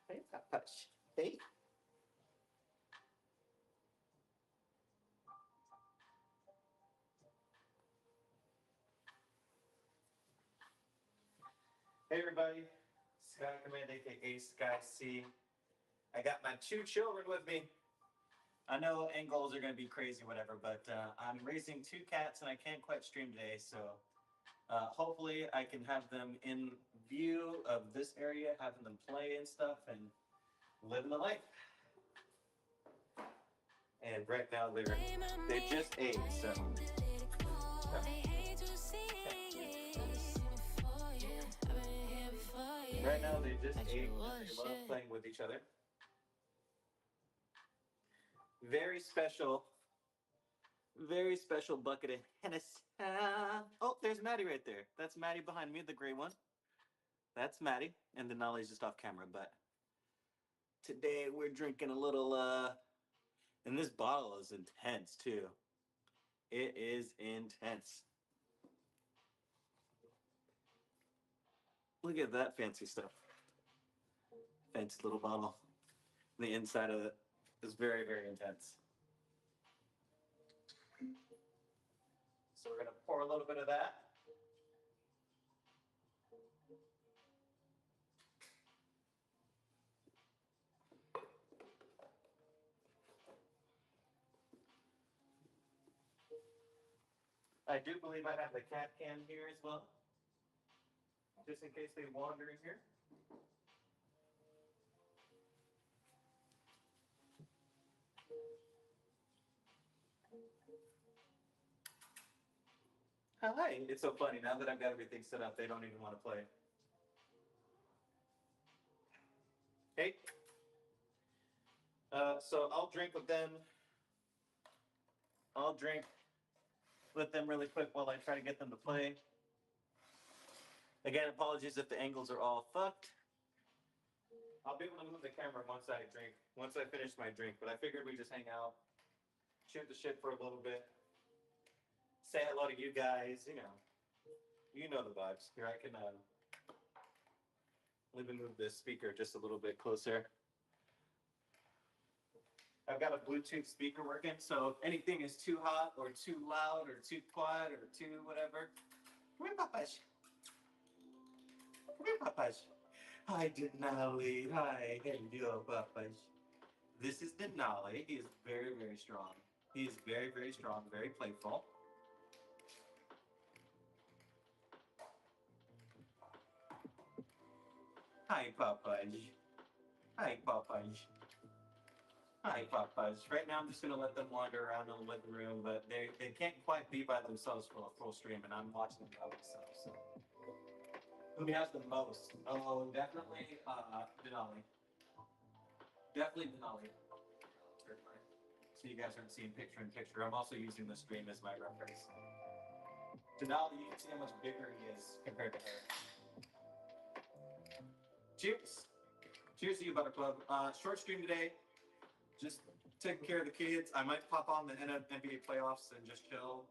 Hey, Papash. Hey. Hey, everybody. Sky Command, aka Sky C. I got my two children with me. I know angles are going to be crazy, whatever, but I'm raising two cats and I can't quite stream today, so hopefully I can have them in view of this area, having them play and stuff and living the life. And right now they just ate, so. Right now they just ate and they love playing with each other. Very special bucket of Hennessy. Oh, there's Maddie right there. That's Maddie behind me, the gray one. That's Maddie, and Denali's just off camera, but today we're drinking a little, and this bottle is intense too. It is intense. Look at that fancy stuff. Fancy little bottle. The inside of it is very, very intense. So we're gonna pour a little bit of that. I do believe I have the cat can here as well, just in case they wander in here. Hi. It's so funny, now that I've got everything set up, they don't even want to play. Hey. So I'll drink with them. I'll drink with them really quick while I try to get them to play. Again, apologies if the angles are all fucked. I'll be able to move the camera once I finish my drink, but I figured we'd just hang out, shoot the shit for a little bit, say hello to you guys, you know the vibes. Here, I can let me move this speaker just a little bit closer. I've got a Bluetooth speaker working, so if anything is too hot or too loud or too quiet or too whatever, come here, Papash. Come here, Papash. Hi, Denali. Hi, hello, Papash. This is Denali. He is very, very strong. He is very, very strong, very playful. Hi, Papash. Hi, Papash. Hi, Papash. Right now I'm just going to let them wander around in the living room, but they can't quite be by themselves for a full stream, and I'm watching them by themselves. So. Who has the most? Oh, definitely Denali. Definitely Denali. So you guys aren't seeing picture in picture. I'm also using the stream as my reference. Denali, you can see how much bigger he is compared to her. Cheers. Cheers to you, Butter Club. Short stream today. Just taking care of the kids. I might pop on the NBA playoffs and just chill.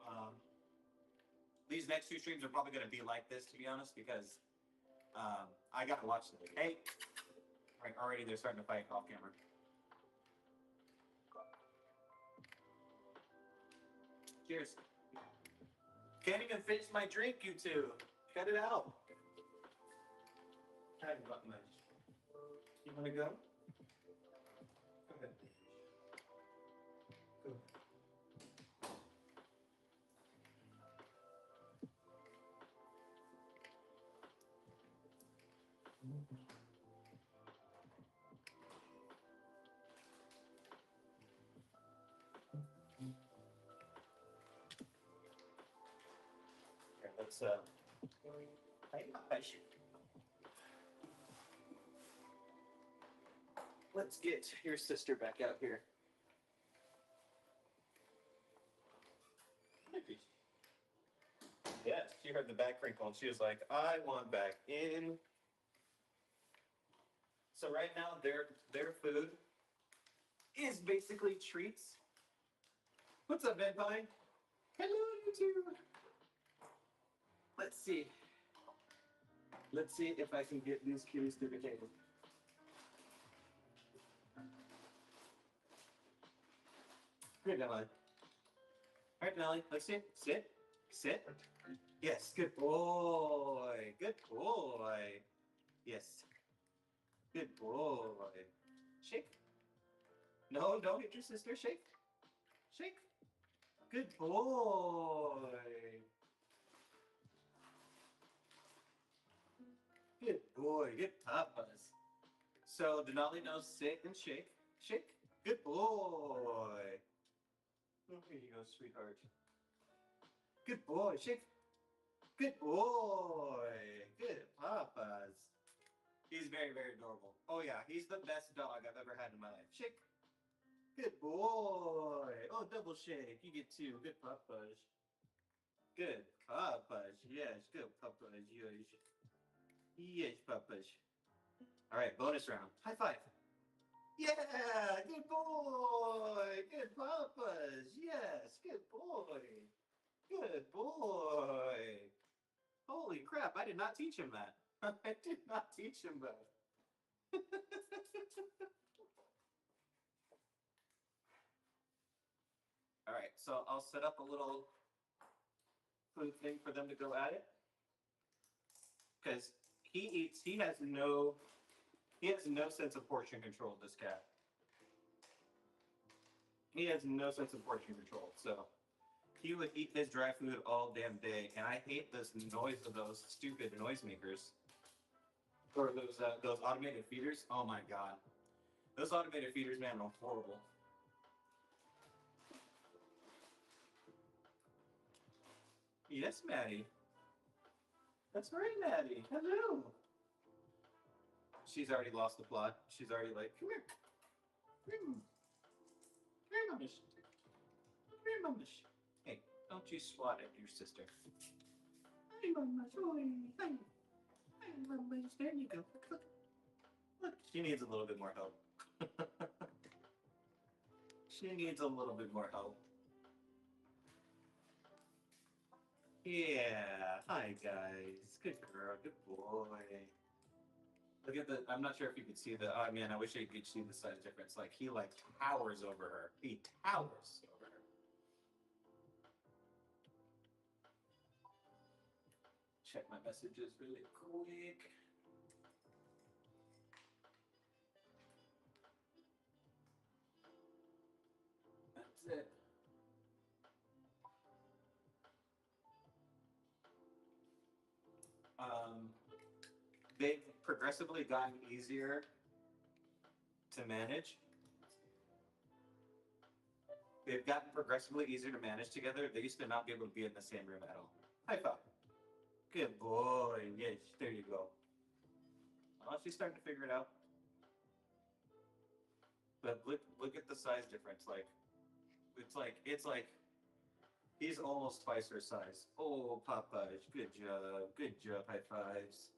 These next two streams are probably going to be like this, to be honest, because I got to watch them. Hey, right, already they're starting to fight off camera. Cheers. Can't even finish my drink, you two. Cut it out. You want to go? Go ahead. Go. Here, let's let's get your sister back out here. Yes, she heard the back crinkle and she was like, I want back in. So right now their food is basically treats. What's up, Ed Pine? Hello, YouTube. Let's see. Let's see if I can get these cues to the table. Here, Denali. All right, Denali, let's sit. Sit. Sit. Yes, good boy. Good boy. Yes. Good boy. Shake. No, don't hit your sister. Shake. Shake. Good boy. Good boy. Good papas. So Denali knows sit and shake. Shake. Good boy. Oh, here you go, sweetheart. Good boy. Shake. Good boy. Good papas. He's very, very adorable. Oh yeah, he's the best dog I've ever had in my life. Shake. Good boy. Oh, double shake. You get two. Good papas. Good papas. Yes, good papas. Yes. Yes, papas. All right, bonus round. High five. Yeah, good boy. Good papas. Yes, good boy. Good boy. Holy crap, I did not teach him that. I did not teach him that. All right, so I'll set up a little food thing for them to go at it. Because he has no sense of portion control, this cat. He has no sense of portion control. So he would eat his dry food all damn day, and I hate this noise of those stupid noisemakers. Or those automated feeders. Oh my god. Those automated feeders, man, are horrible. Yes, Maddie. That's right, Maddie. Hello. She's already lost the plot. She's already like, come here. Come here, Mamish. Come here, Mamish. Hey, don't you swat at your sister. Hi, Mamish. Hi. Hi, Mamish. There you go. Look. Look. She needs a little bit more help. She needs a little bit more help. Yeah. Hi, guys. Good girl. Good boy. Look at the. I'm not sure if you could see the. Oh man, I wish you could see the size difference. Like he like towers over her. He towers over her. Check my messages really quick. That's it. Um, they've progressively gotten easier to manage. They've gotten progressively easier to manage together. They used to not be able to be in the same room at all. High five. Good boy. Yes, there you go. Oh, she's starting to figure it out. But look at the size difference. Like it's like he's almost twice her size. Oh, Popeye, good job. Good job. High fives.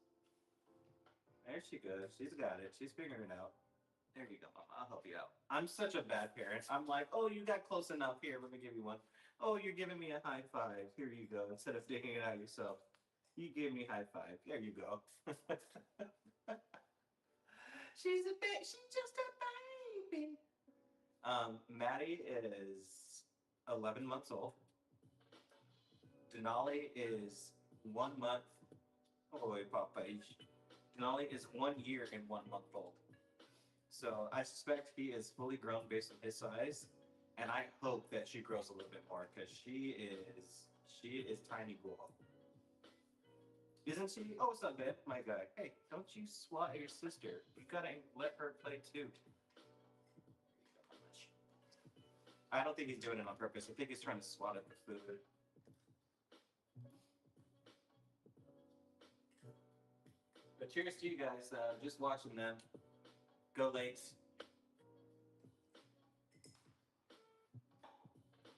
There she goes. She's got it. She's figuring it out. There you go, Mama. I'll help you out. I'm such a bad parent. I'm like, oh, you got close enough. Here, let me give you one. Oh, you're giving me a high five. Here you go. Instead of taking it out yourself, you gave me high five. There you go. She's a bit. She's just a baby. Maddie is 11 months old. Denali is 1 month. Oh, Papa. Denali is 1 year and 1 month old. So I suspect he is fully grown based on his size, and I hope that she grows a little bit more because she is tiny girl. Isn't she? Oh, what's up, babe? My guy. Hey, don't you swat at your sister. You gotta let her play too. I don't think he's doing it on purpose. I think he's trying to swat at the food. But cheers to you guys. Just watching them. Go late.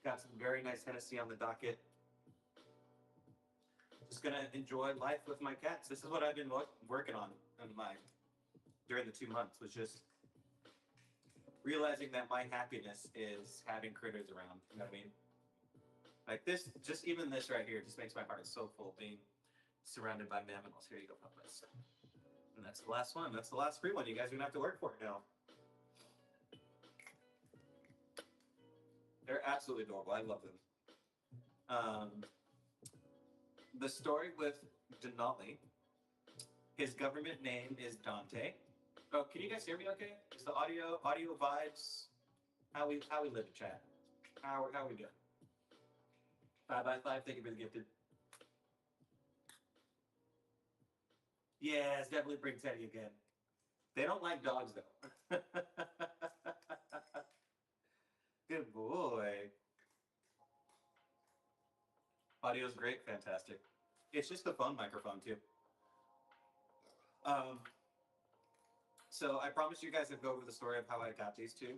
Got some very nice Tennessee on the docket. Just gonna enjoy life with my cats. This is what I've been working on during the 2 months. Was just realizing that my happiness is having critters around. You know what I mean? Like this, just even this right here, just makes my heart so full. Being surrounded by mammals. Here you go, Puppas. And that's the last one. That's the last free one. You guys are gonna have to work for it now. They're absolutely adorable. I love them. The story with Denali, his government name is Dante. Oh, can you guys hear me okay? Is the audio vibes? How we live in chat? How we doing? 5 by 5, thank you for the gifted. Yes, definitely bring Teddy again. They don't like dogs though. Good boy. Audio's great, fantastic. It's just the phone microphone too. Um, so I promised you guys I'd go over the story of how I got these two.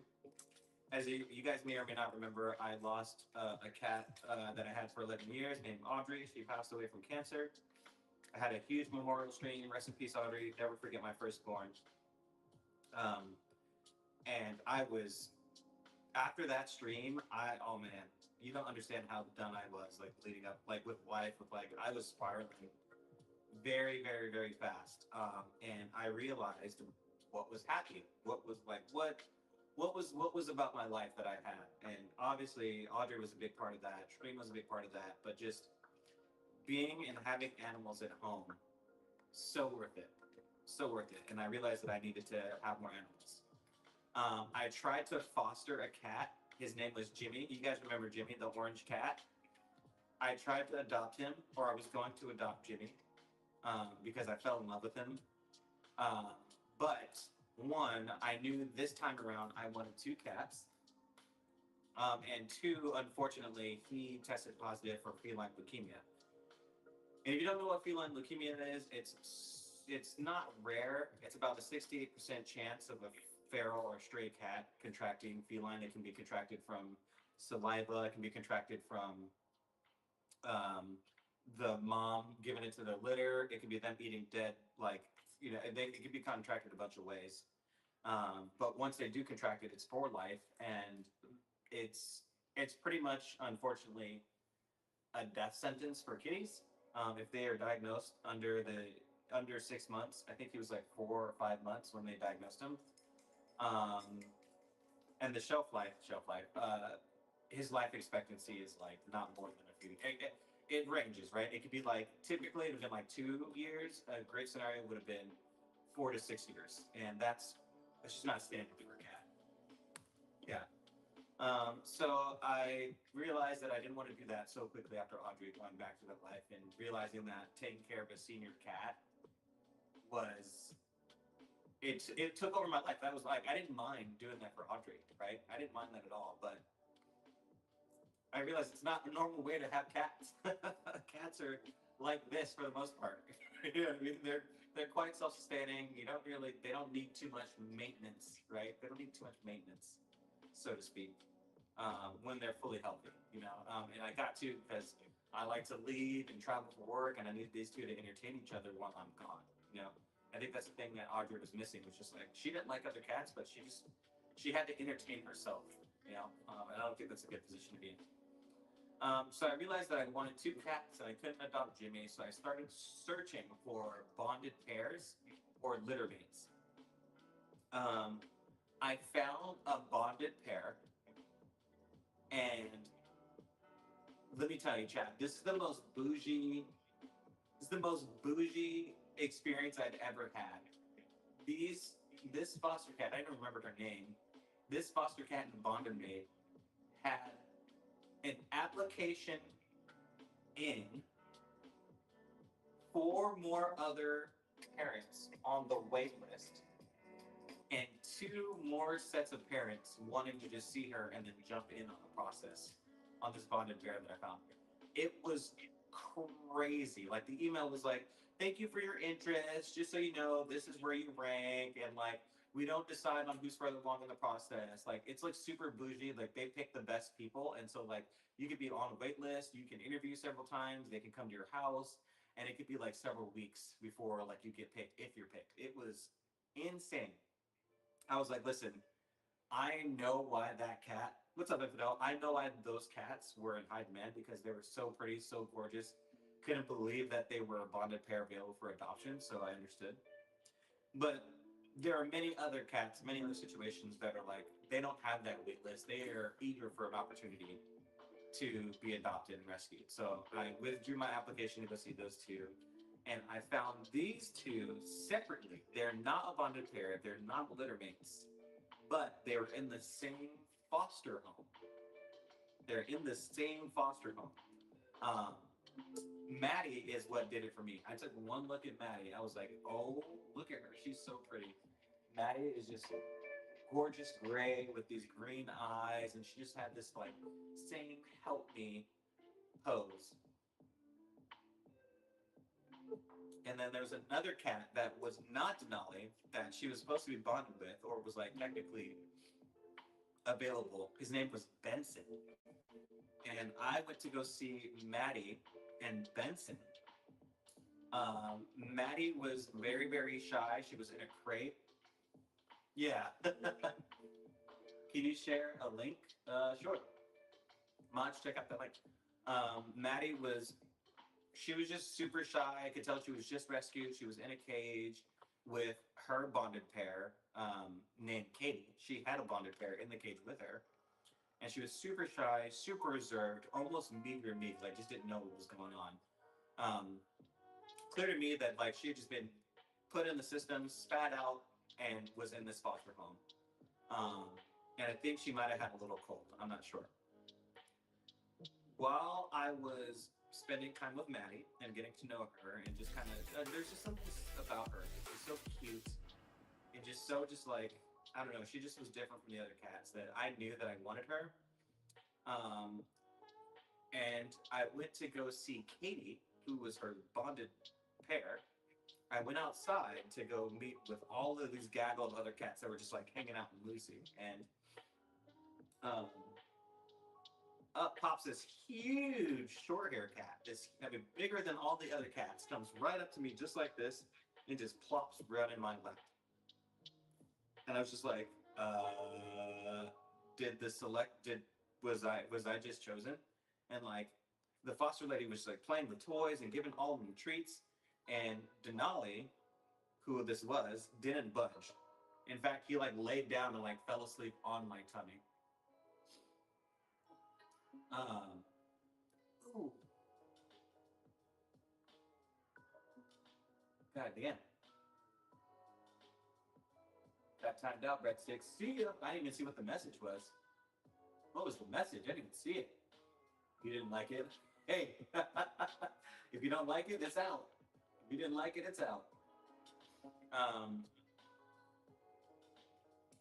As you guys may or may not remember, I lost a cat that I had for 11 years named Audrey. She passed away from cancer. I had a huge memorial stream. Rest in peace, Audrey. Never forget my firstborn. And I was, after that stream, oh man, you don't understand how done I was, like leading up, like with life, I was spiraling very, very, very fast. And I realized what was happening, what was about my life that I had. And obviously Audrey was a big part of that. Stream was a big part of that, but just being and having animals at home, so worth it. So worth it. And I realized that I needed to have more animals. I tried to foster a cat. His name was Jimmy. You guys remember Jimmy, the orange cat? I tried to adopt him, or I was going to adopt Jimmy, because I fell in love with him. But one, I knew this time around I wanted two cats. And two, unfortunately, he tested positive for feline leukemia. And if you don't know what feline leukemia is, it's not rare. It's about a 68% chance of a feral or stray cat contracting feline. It can be contracted from saliva. It can be contracted from the mom giving it to their litter. It can be them eating dead, it can be contracted a bunch of ways. But once they do contract it, it's for life, and it's pretty much, unfortunately, a death sentence for kitties if they are diagnosed under 6 months. I think he was like 4 or 5 months when they diagnosed him. And the shelf life, his life expectancy is like not more than a few. It ranges, right? It could be like, typically it would have been like 2 years. A great scenario would have been 4 to 6 years, and that's just not standard for a cat. Yeah. So I realized that I didn't want to do that so quickly after Audrey going back to that life, and realizing that taking care of a senior cat was, it took over my life. That was like, I didn't mind doing that for Audrey, right? I didn't mind that at all, but I realized it's not the normal way to have cats. Cats are like this for the most part. You know what I mean? They're quite self-sustaining. They don't need too much maintenance, right? They don't need too much maintenance, so to speak, when they're fully healthy, and I got to, because I like to leave and travel for work, and I need these two to entertain each other while I'm gone, I think that's the thing that Audrey was missing, was just like, she didn't like other cats, but she had to entertain herself, and I don't think that's a good position to be in. So I realized that I wanted two cats and I couldn't adopt Jimmy, so I started searching for bonded pairs or litter mates. I found a bonded pair, and let me tell you, Chad, this is the most bougie experience I'd ever had. This foster cat, I don't remember her name. This foster cat and bonded mate had an application in 4 more other parents on the wait list, and 2 more sets of parents wanting to just see her and then jump in on the process on this bonded pair that I found. It was crazy. Like, the email was like, thank you for your interest. Just so you know, this is where you rank, and like, we don't decide on who's further along in the process. Like, it's like super bougie. Like, they pick the best people, and so like, you could be on a wait list. You can interview several times. They can come to your house, and it could be like several weeks before like you get picked, if you're picked. It was insane. I was like, listen, I know why that cat. What's up, Infidel? I know why those cats were in high demand, because they were so pretty, so gorgeous. Couldn't believe that they were a bonded pair available for adoption, so I understood. But there are many other cats, many other situations that are like they don't have that wait list. They are eager for an opportunity to be adopted and rescued. So I withdrew my application to go see those two. And I found these two separately. They're not a bonded pair, they're not litter mates, but they were in the same foster home. They're in the same foster home. Um, Maddie is what did it for me. I took one look at Maddie. I was like, oh, look at her. She's so pretty. Maddie is just gorgeous gray with these green eyes, and she just had this like same help me pose. And then there was another cat that was not Denali that she was supposed to be bonded with, or was like technically available. His name was Benson. And I went to go see Maddie and Benson. Maddie was very, very shy. She was in a crate. Yeah. Can you share a link? Sure. Maj, check out that link. Maddie was, she was just super shy. I could tell she was just rescued. She was in a cage with her bonded pair named Katie. She had a bonded pair in the cage with her. And she was super shy, super reserved, almost meager me, like just didn't know what was going on. Um, Clear to me that like she had just been put in the system, spat out, and was in this foster home. Um, and I think she might have had a little cold. I'm not sure. While I was spending time with Maddie and getting to know her, and just kind of, there's just something about her. She's so cute, and just so just like I don't know. She just was different from the other cats that I knew that I wanted her. Um, and I went to go see Katie, who was her bonded pair. I went outside to go meet with all of these gaggled other cats that were just like hanging out with Lucy. And um, up pops this huge short hair cat. This, I mean, bigger than all the other cats. Comes right up to me just like this and just plops right in my lap. And I was just like, did the select did was I just chosen? And like the foster lady was like playing with toys and giving all of them treats. And Denali, who this was, didn't budge. In fact, he like laid down and like fell asleep on my tummy. Um, ooh, God damn. Got timed out, breadsticks. See ya. I didn't even see what the message was. What was the message? I didn't even see it. You didn't like it? Hey, if you don't like it, it's out. If you didn't like it, it's out. Um,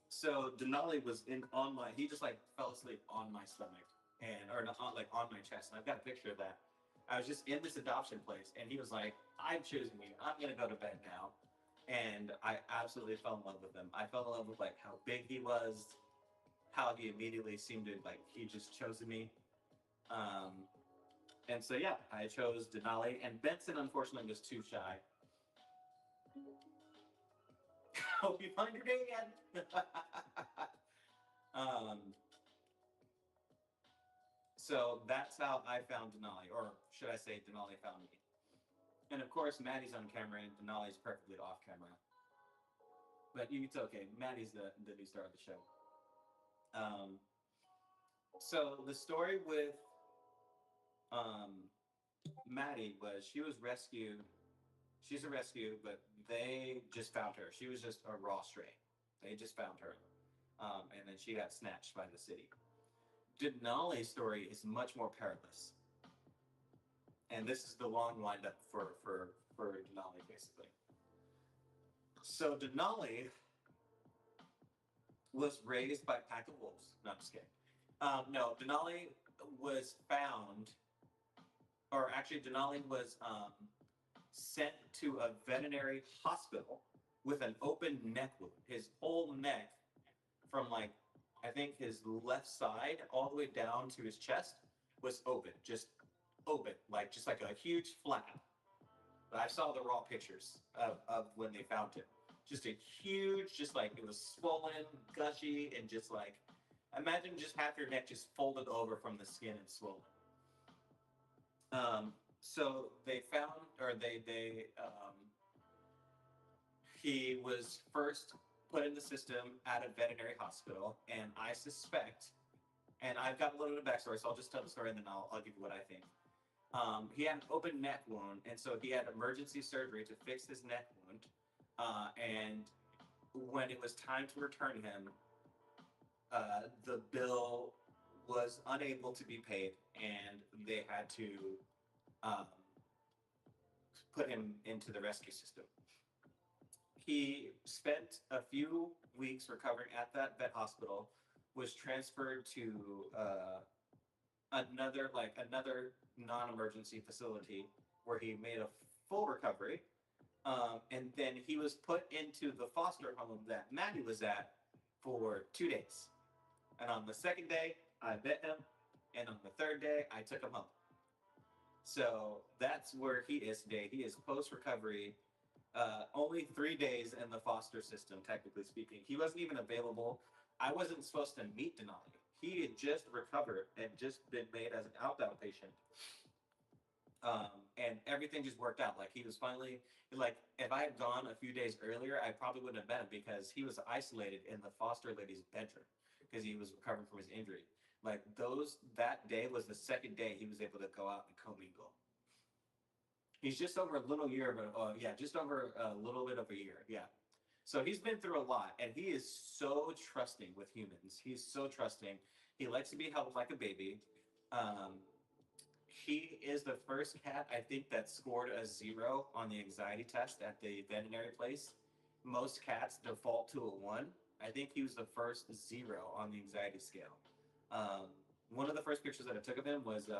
so Denali was in on my. He just like fell asleep on my stomach and or not like on my chest. And I've got a picture of that. I was just in this adoption place, and he was like, "I've chosen you. I'm gonna go to bed now." And I absolutely fell in love with him. I fell in love with like how big he was, how he immediately seemed to like he just chose me. Um, and so yeah, I chose Denali, and Benson unfortunately was too shy. Hope you find your dad. um, so that's how I found Denali, or should I say Denali found me. And of course, Maddie's on camera, and Denali's perfectly off camera. But it's okay. Maddie's the new star of the show. Um, so the story with um, Maddie was she was rescued. She's a rescue, but they just found her. She was just a raw stray. They just found her, and then she got snatched by the city. Denali's story is much more perilous, and this is the long windup for Denali basically. So Denali was raised by a pack of wolves. No, I'm just kidding. No, Denali was found, or actually, Denali was sent to a veterinary hospital with an open neck wound. His whole neck, from like, I think his left side all the way down to his chest, was open, just open, like just like a huge flap. But I saw the raw pictures of when they found him. Just a huge, just like it was swollen, gushy, and just like imagine just half your neck just folded over from the skin and swollen. So they found, or they He was first put in the system at a veterinary hospital, and I suspect, and I've got a little bit of backstory, so I'll just tell the story and then I'll give you what I think. He had an open neck wound, and so he had emergency surgery to fix his neck wound. And when it was time to return him, the bill was unable to be paid, and they had to um, put him into the rescue system. He spent a few weeks recovering at that vet hospital, was transferred to another non-emergency facility where he made a full recovery. And then he was put into the foster home that Maddie was at for 2 days. And on the second day, I met him, and on the third day, I took him home. So that's where he is today. He is post recovery, only 3 days in the foster system, technically speaking. He wasn't even available. I wasn't supposed to meet Denali. He had just recovered and just been made as an outbound patient. And everything just worked out. Like he was finally like, if I had gone a few days earlier, I probably wouldn't have met him because he was isolated in the foster lady's bedroom because he was recovering from his injury. Like that day was the second day he was able to go out and commingle. He's just over a little year, but yeah, just over a little bit of a year. Yeah. So he's been through a lot, and he is so trusting with humans. He's so trusting. He likes to be held like a baby. Um, he is the first cat I think that scored a 0 on the anxiety test at the veterinary place. Most cats default to a 1. I think he was the first 0 on the anxiety scale. Um, One of the first pictures that I took of him was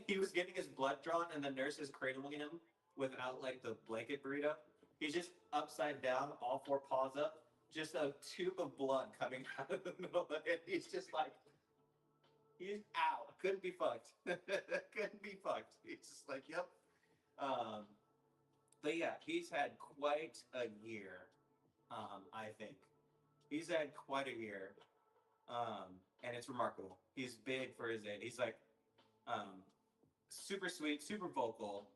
he was getting his blood drawn, and the nurse is cradling him without like the blanket burrito. He's just upside down, all 4 paws up, just a tube of blood coming out of the middle of it. He's just like, he's out. Couldn't be fucked. Couldn't be fucked. He's just like, yep. Um, but yeah, he's had quite a year. I think he's had quite a year, and it's remarkable. He's big for his age. He's like um, super sweet, super vocal.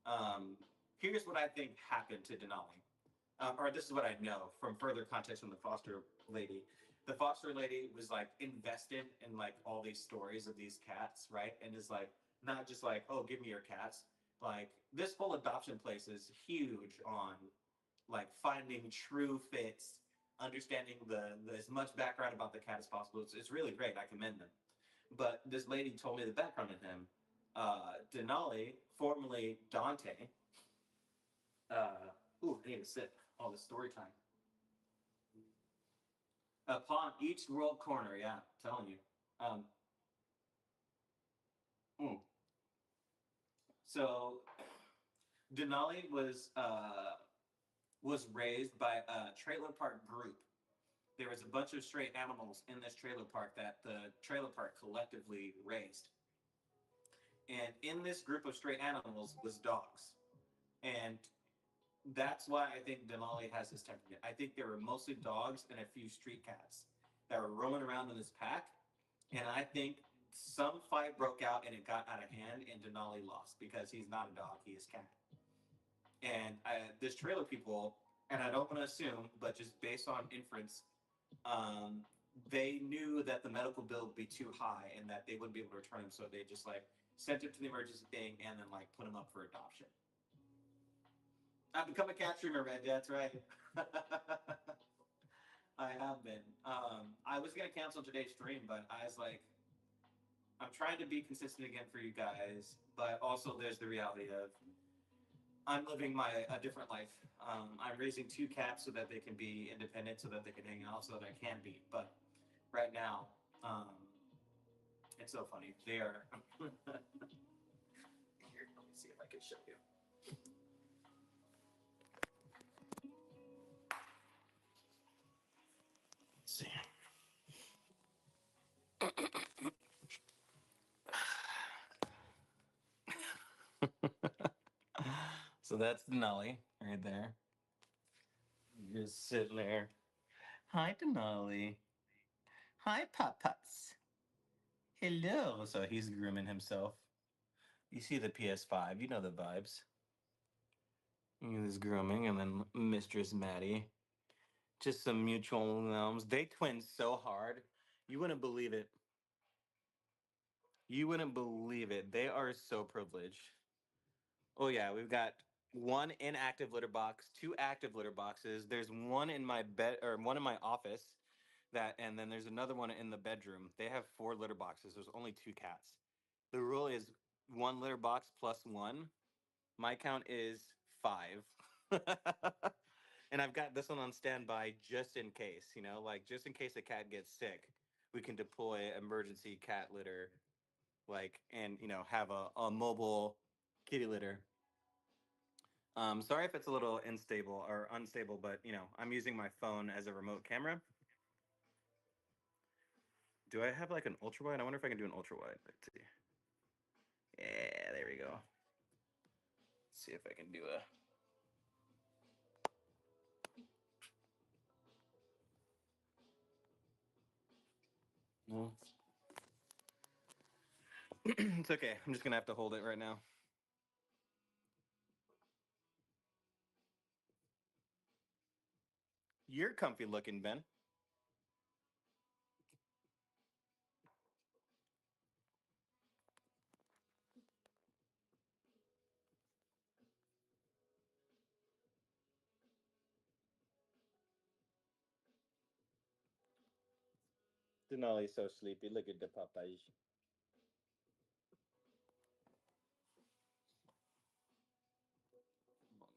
Um, Here's what I think happened to Denali, or this is what I know from further context from the foster lady. The foster lady was like invested in like all these stories of these cats, right? And is like not just like, oh, give me your cats. Like this whole adoption place is huge on like finding true fits, understanding the as much background about the cat as possible. It's really great. I commend them. But this lady told me the background on him. Denali, formerly Dante. I need to sit. All the story time. Upon each world corner, yeah, I'm telling you. Um, mm. So Denali was raised by a trailer park group. There was a bunch of stray animals in this trailer park that the trailer park collectively raised. And in this group of stray animals was dogs. And that's why I think Denali has this temperament. I think there were mostly dogs and a few street cats that were roaming around in this pack. And I think some fight broke out and it got out of hand, and Denali lost because he's not a dog, he is cat. And this trailer people, and I don't want to assume, but just based on inference, um, they knew that the medical bill would be too high and that they wouldn't be able to return him, so they just like sent him to the emergency thing and then like put him up for adoption. I've become a cat streamer, Red. That's right. I have been. I was gonna cancel today's stream, but I was like, I'm trying to be consistent again for you guys, but also there's the reality of I'm living a different life. I'm raising 2 cats so that they can be independent, so that they can hang out, so that I can be. But right now, it's so funny. They are. Here, let me see if I can show you. Let's see. So that's Denali right there. Just sitting there. Hi, Denali. Hi, Papas. Hello. So he's grooming himself. You see the PS5, you know the vibes. This grooming, and then Mistress Maddie. Just some mutual gnomes. They twin so hard, you wouldn't believe it. You wouldn't believe it. They are so privileged. Oh yeah, we've got one inactive litter box, two active litter boxes. There's one in my bed or one in my office that, and then there's another one in the bedroom. They have four litter boxes. There's only two cats. The rule is one litter box plus one. My count is five. And I've got this one on standby just in case, like just in case a cat gets sick, we can deploy emergency cat litter, like, and, have a mobile kitty litter. Sorry if it's a little unstable or unstable, but, I'm using my phone as a remote camera. Do I have like an ultra wide? I wonder if I can do an ultra wide. Let's see. Yeah, there we go. Let's see if I can do a. No. It's okay. I'm just gonna have to hold it right now. You're comfy looking, Ben. Denali's so sleepy. Look at the papayas.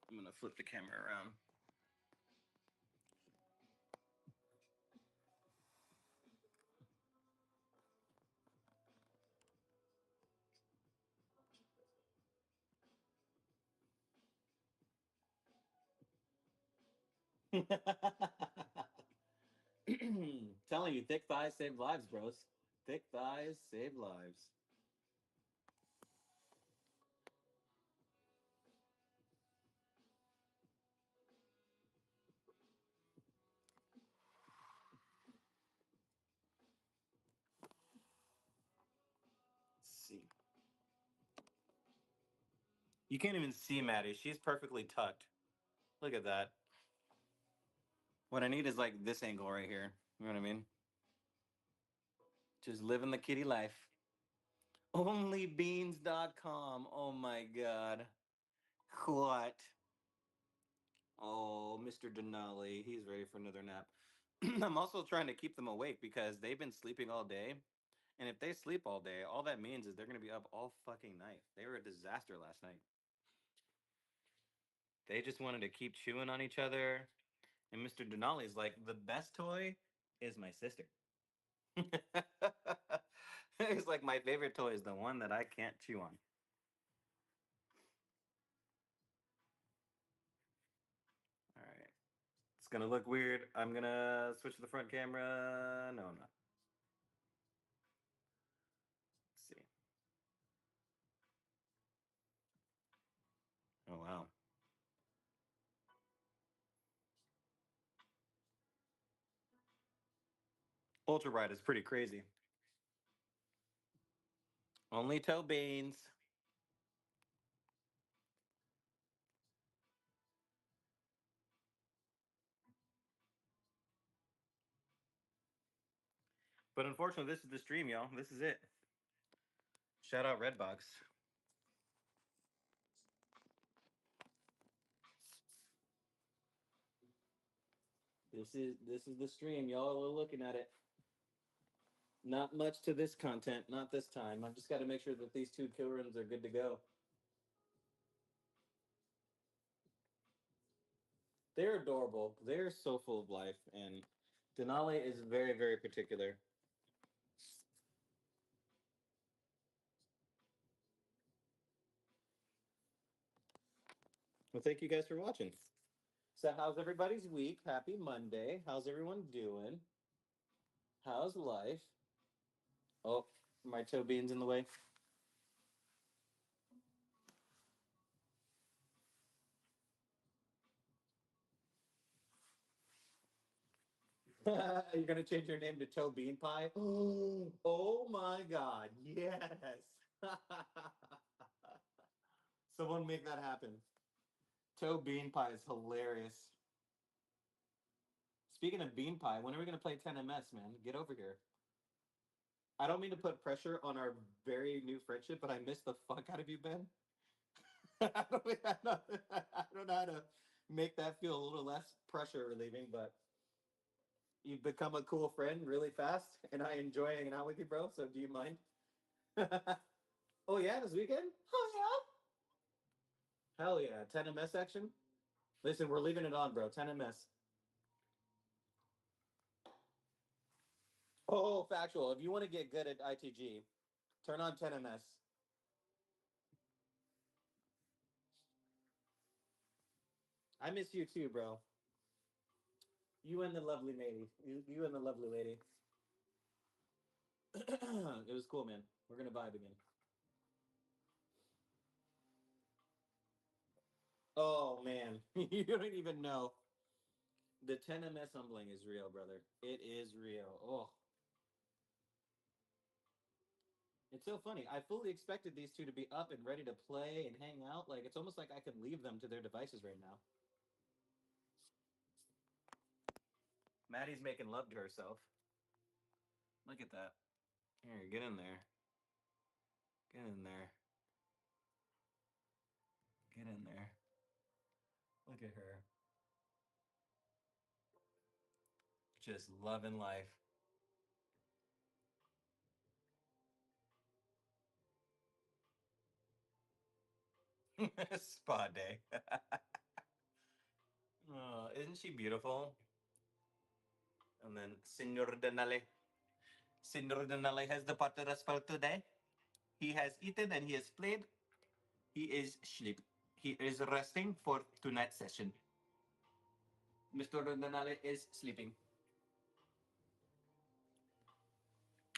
I'm gonna flip the camera around. Telling you, thick thighs save lives, bros. Thick thighs save lives. Let's see. You can't even see Maddie. She's perfectly tucked. Look at that. What I need is like this angle right here. You know what I mean? Just living the kitty life. Onlybeans.com. Oh my god. What? Oh, Mr. Denali. He's ready for another nap. I'm also trying to keep them awake because they've been sleeping all day. And if they sleep all day, all that means is they're going to be up all fucking night. They were a disaster last night. They just wanted to keep chewing on each other. And Mr. Denali's like, the best toy is my sister. He's like, my favorite toy is the one that I can't chew on. All right. It's going to look weird. I'm going to switch to the front camera. No, I'm not. Let's see. Oh, wow. Ultra Ride is pretty crazy. Only toe beans. But unfortunately, this is the stream, y'all. This is it. Shout out Redbox. This is the stream, y'all. We're looking at it. Not much to this content, not this time. I've just got to make sure that these two kill runs are good to go. They're adorable. They're so full of life, and Denali is very, very particular. Well, thank you guys for watching. So, how's everybody's week? Happy Monday. How's everyone doing? How's life? Oh, my toe beans in the way. You're gonna change your name to Toe Bean Pie? Oh my god, yes! Someone make that happen. Toe bean pie is hilarious. Speaking of bean pie, when are we gonna play 10ms, man? Get over here. I don't mean to put pressure on our very new friendship, but I miss the fuck out of you, Ben. I don't know how to make that feel a little less pressure relieving, but you've become a cool friend really fast, and I enjoy hanging out with you, bro. So do you mind? Oh yeah, this weekend? Oh yeah. Hell yeah, 10ms action. Listen, we're leaving it on, bro. 10ms. Oh, factual. If you want to get good at ITG, turn on 10ms. I miss you too, bro. You and the lovely lady. You and the lovely lady. It was cool, man. We're gonna vibe again. Oh man, you don't even know. The 10ms humbling is real, brother. It is real. Oh, it's so funny. I fully expected these two to be up and ready to play and hang out. Like it's almost like I could leave them to their devices right now. Maddie's making love to herself. Look at that. Here, get in there. Get in there. Get in there. Look at her. Just loving life. Spa day. Oh, isn't she beautiful? And then Senor Denali. Senor Denali has departed us for today. He has eaten and he has played. He is sleep. He is resting for tonight's session. Mr. Denali is sleeping.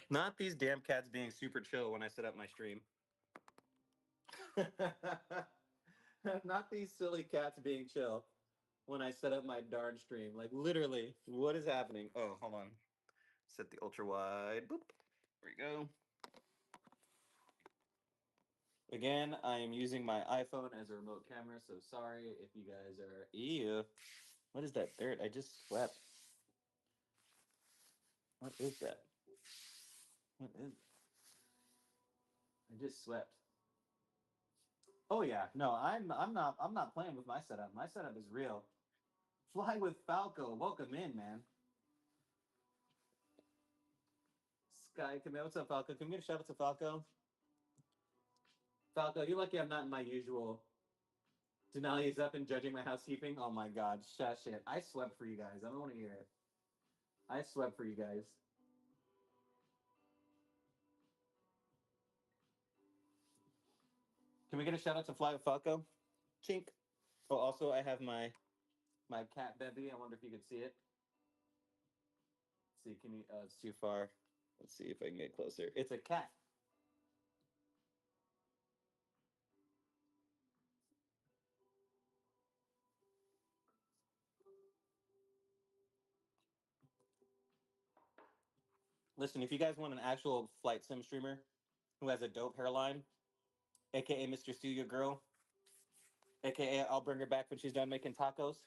Not these damn cats being super chill when I set up my stream. Not these silly cats being chill when I set up my darn stream. Like literally, what is happening? Oh, hold on. Set the ultra wide. Boop. There we go. Again, I am using my iPhone as a remote camera, so sorry if you guys are. Ew. What is that dirt? I just swept. What is that? What is? I just swept. Oh yeah, no, I'm not playing with my setup. My setup is real. Fly with Falco. Welcome in, man. Sky, come here. What's up, Falco? Can we get a shout out to Falco? Falco, you're lucky I'm not in my usual. Denali is up and judging my housekeeping. Oh my god, shush it. I swept for you guys. I don't want to hear it. I swept for you guys. Can we get a shout out to Fly with Falco? Chink. Oh, also I have my cat bevy. I wonder if you can see it. Let's see, can you? It's too far. Let's see if I can get closer. It's a cat. Listen, if you guys want an actual flight sim streamer who has a dope hairline, aka Mr. Studio Girl, aka I'll bring her back when she's done making tacos,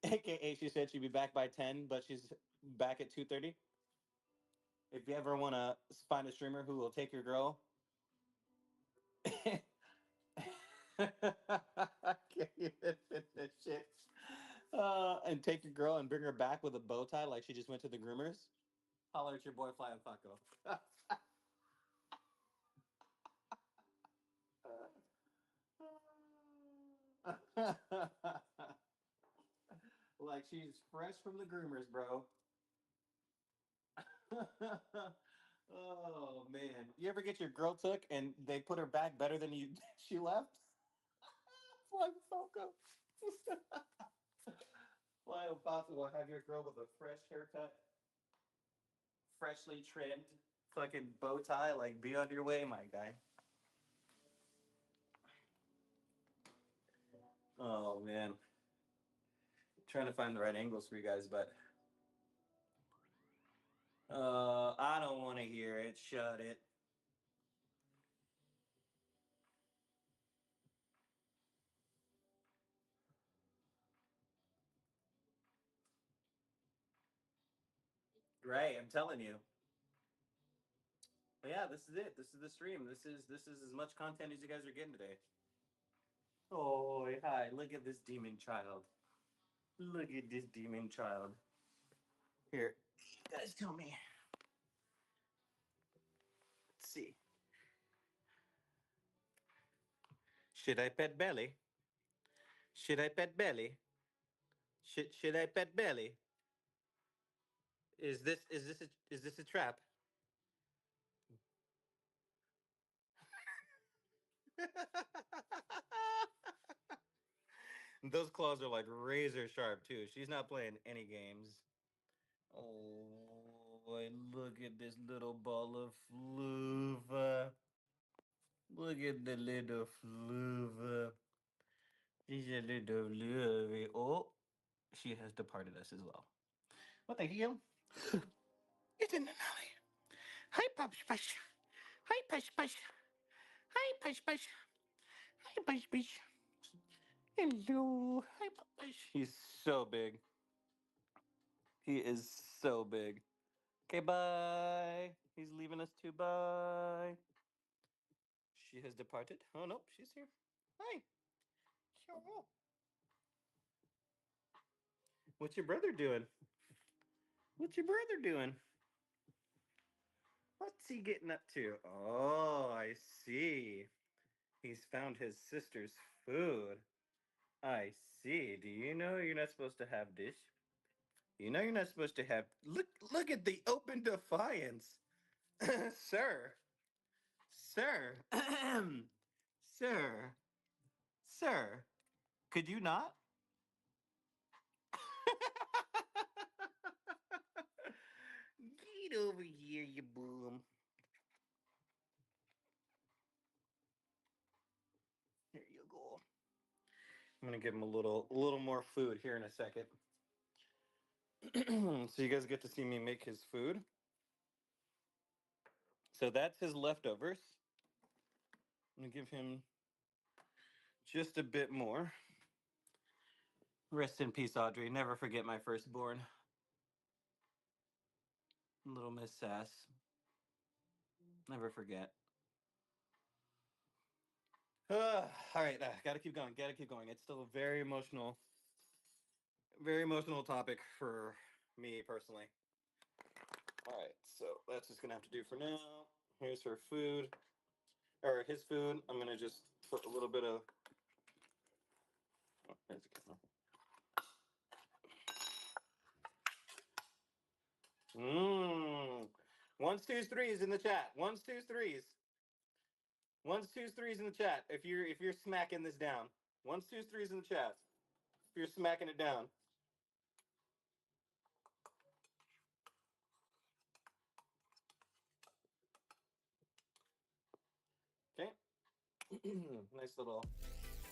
aka she said she'd be back by 10, but she's back at 2:30. If you ever want to find a streamer who will take your girl, I can't even finish it. And take your girl and bring her back with a bow tie like she just went to the groomers. Holler at your boy Fly and Faco. Like she's fresh from the groomers, bro. Oh man, you ever get your girl took and they put her back better than you she left? Fly Falco. Fly Falco will have your girl with a fresh haircut, freshly trimmed, fucking bow tie. Like, be on your way, my guy. Oh man, trying to find the right angles for you guys, but I don't want to hear it. Shut it. Right, I'm telling you. But yeah, this is it. This is the stream. This is as much content as you guys are getting today. Oh, hi! Look at this demon child. Look at this demon child. Here, guys, tell me. Let's see. Should I pet Belly? Should I pet Belly? Should I pet Belly? Is this a trap? Those claws are like razor sharp too. She's not playing any games. Oh, look at this little ball of fluva. Look at the little fluva. She's a little fluva. Oh, she has departed us as well. What the hell? It's in the alley. Hi, Push Push. Hi, Push Push. Hi, Push Push. Hi, Push Push. Hello. Hi, Push. He's so big. He is so big. Okay, bye. He's leaving us too. Bye. She has departed. Oh, nope, she's here. Hi. Hello. What's your brother doing? What's your brother doing? What's he getting up to? Oh, I see. He's found his sister's food. I see. Do you know you're not supposed to have this? You know you're not supposed to have. Look at the open defiance, sir, sir, sir, sir. Could you not? Get over here, you boom. There you go. I'm gonna give him a little more food here in a second. So you guys get to see me make his food. So that's his leftovers. I'm gonna give him just a bit more. Rest in peace, Audrey. Never forget my firstborn. Little Miss Sass. Never forget. All right, gotta keep going. Gotta keep going. It's still a very emotional topic for me personally. All right, so that's just gonna have to do for now. Here's her food, or his food. I'm gonna just put a little bit of. Oh, there's the camera. Mmm. Ones, twos, threes in the chat. Ones, twos, threes. Ones, twos, threes in the chat. If you're smacking this down. Ones, twos, threes in the chat. If you're smacking it down. Okay. Nice little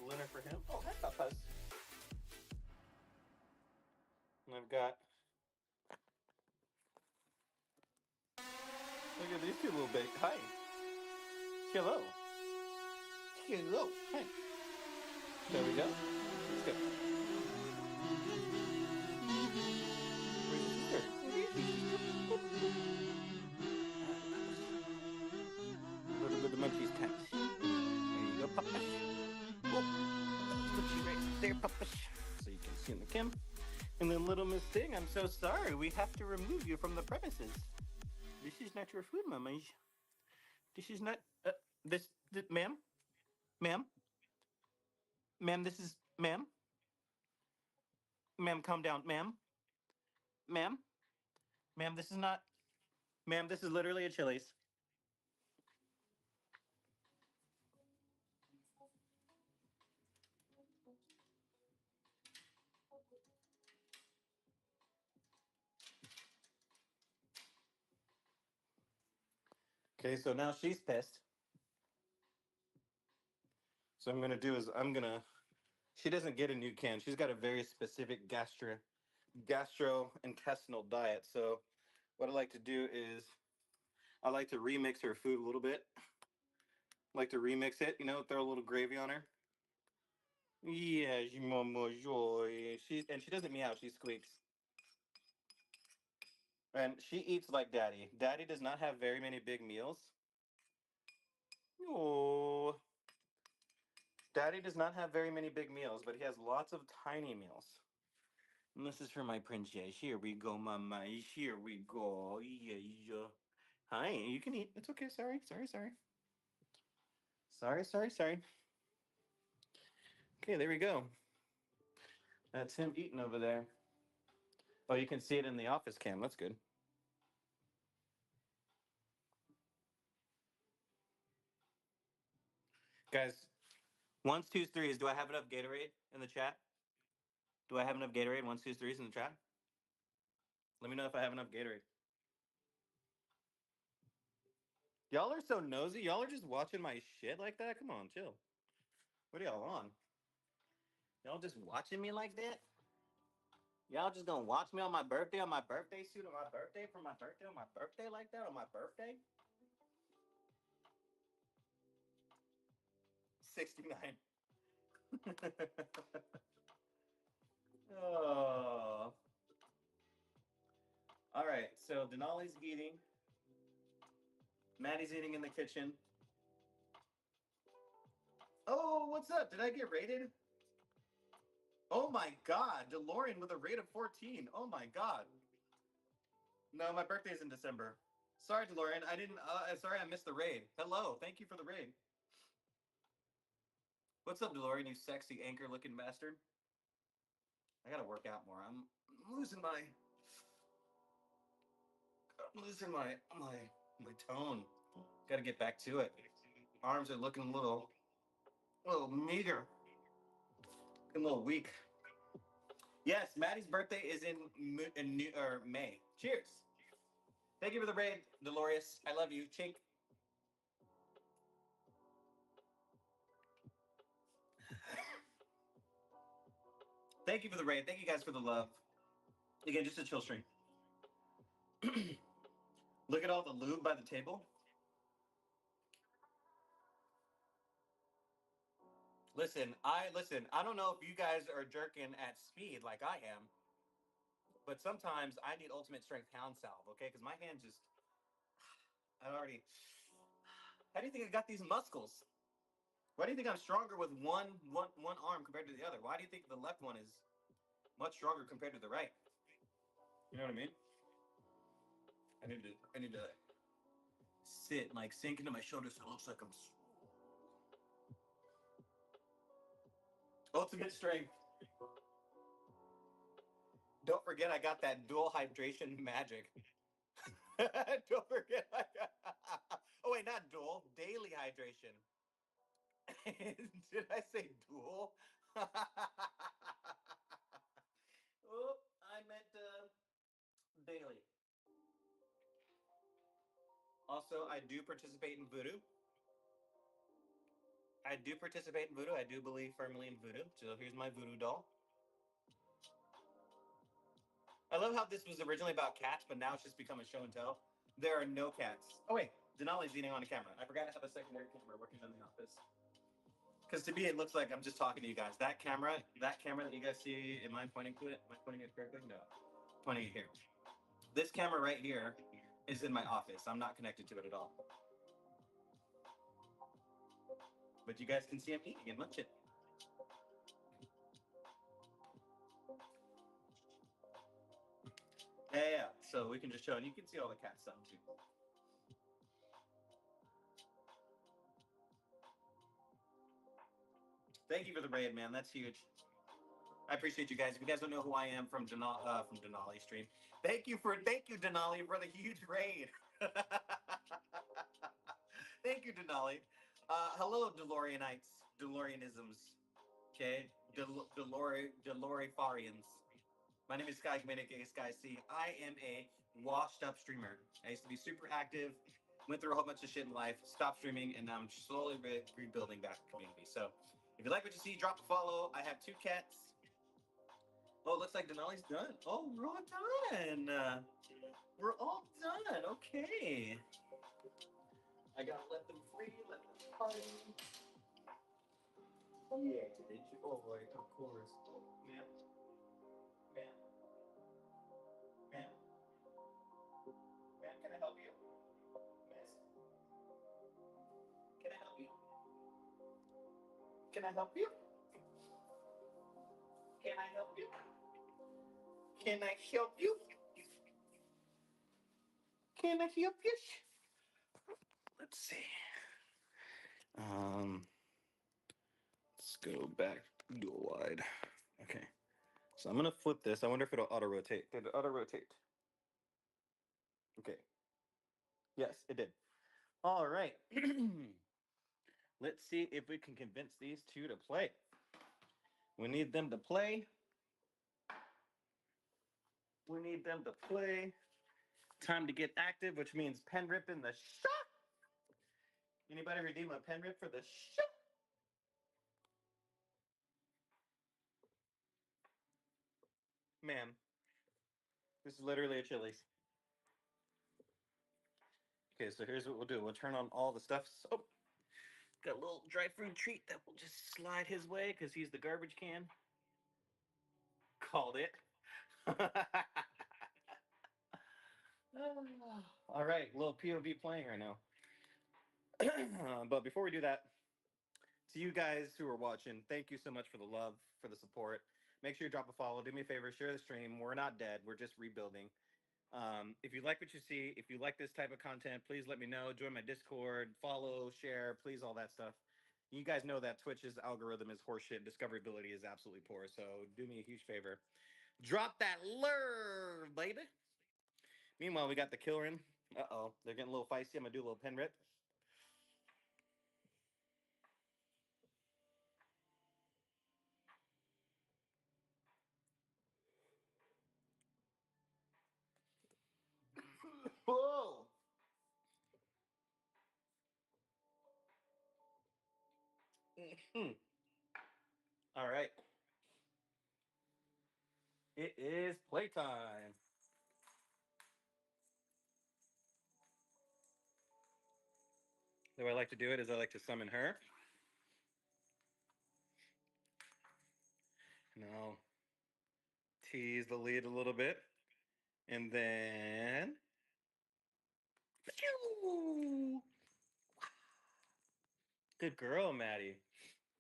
dinner for him. Oh, hi, Papas. And I've got. Look at these two little big. Hi. Hello. Hello. Hi. There we go. Let's go. Where's your sister? A little bit of munchies time. There you go, Papas. Oh, put you right there, Papas. So you can see in the cam. And then little Miss Thing, I'm so sorry. We have to remove you from the premises. This is not your food, mamas. This is not, this ma'am? Ma'am? Ma'am, this is, ma'am? Ma'am, calm down. Ma'am? Ma'am? Ma'am, this is not, ma'am, this is literally a Chili's. Okay, so now she's pissed. So I'm gonna do is she doesn't get a new can. She's got a very specific gastrointestinal diet. So what I like to do is I like to remix her food a little bit. I like to remix it, throw a little gravy on her. Yes, mama joy. She doesn't meow, she squeaks. And she eats like daddy. Daddy does not have very many big meals. Oh, daddy does not have very many big meals, but he has lots of tiny meals. And this is for my princess. Here we go, mama. Here we go. Yeah, yeah. Hi, you can eat. It's okay. Sorry, sorry, sorry. Sorry, sorry, sorry. Okay, there we go. That's him eating over there. Oh, you can see it in the office cam. That's good. Guys, ones, twos, threes. Do I have enough Gatorade in the chat? Do I have enough Gatorade? Ones, twos, threes in the chat? Let me know if I have enough Gatorade. Y'all are so nosy. Y'all are just watching my shit like that. Come on, chill. What are y'all on? Y'all just watching me like that? Y'all just gonna watch me on my birthday, on my birthday suit, on my birthday, for my birthday, on my birthday like that, on my birthday? 69. Oh. All right, so Denali's eating. Maddie's eating in the kitchen. Oh, what's up? Did I get rated? Oh my God, DeLorean with a rate of 14. Oh my God. No, my birthday's in December. Sorry, DeLorean. I didn't. Sorry, I missed the raid. Hello, thank you for the raid. What's up, DeLorean? You sexy anchor-looking bastard. I gotta work out more. I'm losing my. I'm losing my tone. Gotta get back to it. Arms are looking a little meager, a little weak. Yes, Maddie's birthday is in May. Cheers. Thank you for the raid, Dolores. I love you. Chink. Thank you for the raid. Thank you guys for the love. Again, just a chill stream. Look at all the lube by the table. Listen. I don't know if you guys are jerking at speed like I am, but sometimes I need ultimate strength hand salve, okay? Because my hand just, I already. How do you think I got these muscles? Why do you think I'm stronger with one arm compared to the other? Why do you think the left one is much stronger compared to the right? You know what I mean? I need to sit, like sink into my shoulders so it looks like I'm ultimate strength. Don't forget I got that dual hydration magic. Don't forget I got Oh wait, not dual, daily hydration. Did I say dual? Oh, I meant daily. Also, I do participate in voodoo. I do participate in voodoo. I do believe firmly in voodoo. So here's my voodoo doll. I love how this was originally about cats, but now it's just become a show and tell. There are no cats. Oh wait, Denali's eating on a camera. I forgot to have a secondary camera working in the office. Because to me, it looks like I'm just talking to you guys. That camera that you guys see, am I pointing to it? Am I pointing it correctly? No, pointing it here. This camera right here is in my office. I'm not connected to it at all. But you guys can see him eating and munching. Yeah. So we can just show, and you can see all the cat stuff too. Thank you for the raid, man. That's huge. I appreciate you guys. If you guys don't know who I am from Denali stream, thank you, Denali, for the huge raid. Thank you, Denali. Hello, DeLoreanites, DeLoreanisms. Okay, DeLoreFarians. My name is Sky Comedic, Sky C. I am a washed up streamer. I used to be super active, went through a whole bunch of shit in life, stopped streaming, and now I'm slowly rebuilding back the community. So if you like what you see, drop a follow. I have 2 cats. Oh, it looks like Denali's done. Oh, we're all done. We're all done. Okay. I gotta let them free, let them party. Yeah, did you? Oh, boy, of course. Oh, man. Man. Man. Can I help you? Can I help you? Can I help you? Can I help you? Let's see. Um, let's go back, go wide. Okay. So I'm gonna flip this. I wonder if it'll auto rotate. Did it auto rotate? Okay. Yes, it did. All right. Let's see if we can convince these two to play. We need them to play. We need them to play. Time to get active, which means pen rip in the shop. Anybody redeem a pen rip for the shop? Ma'am, this is literally a Chili's. Okay, so here's what we'll do. We'll turn on all the stuff. Oh, got a little dry fruit treat that will just slide his way because he's the garbage can. Called it. All right, little POV playing right now. But before we do that, to you guys who are watching, thank you so much for the love, for the support. Make sure you drop a follow. Do me a favor, share the stream. We're not dead. We're just rebuilding. If you like what you see, if you like this type of content, please let me know. Join my Discord, follow, share, please, all that stuff. You guys know that Twitch's algorithm is horseshit. Discoverability is absolutely poor. So do me a huge favor. Drop that lure, baby. Meanwhile, we got the killer in. Uh-oh. They're getting a little feisty. I'm going to do a little pen rip. Whoa! All right. It is playtime. The way I like to do it is I like to summon her. Now, tease the lead a little bit. And then. Good girl, Maddie.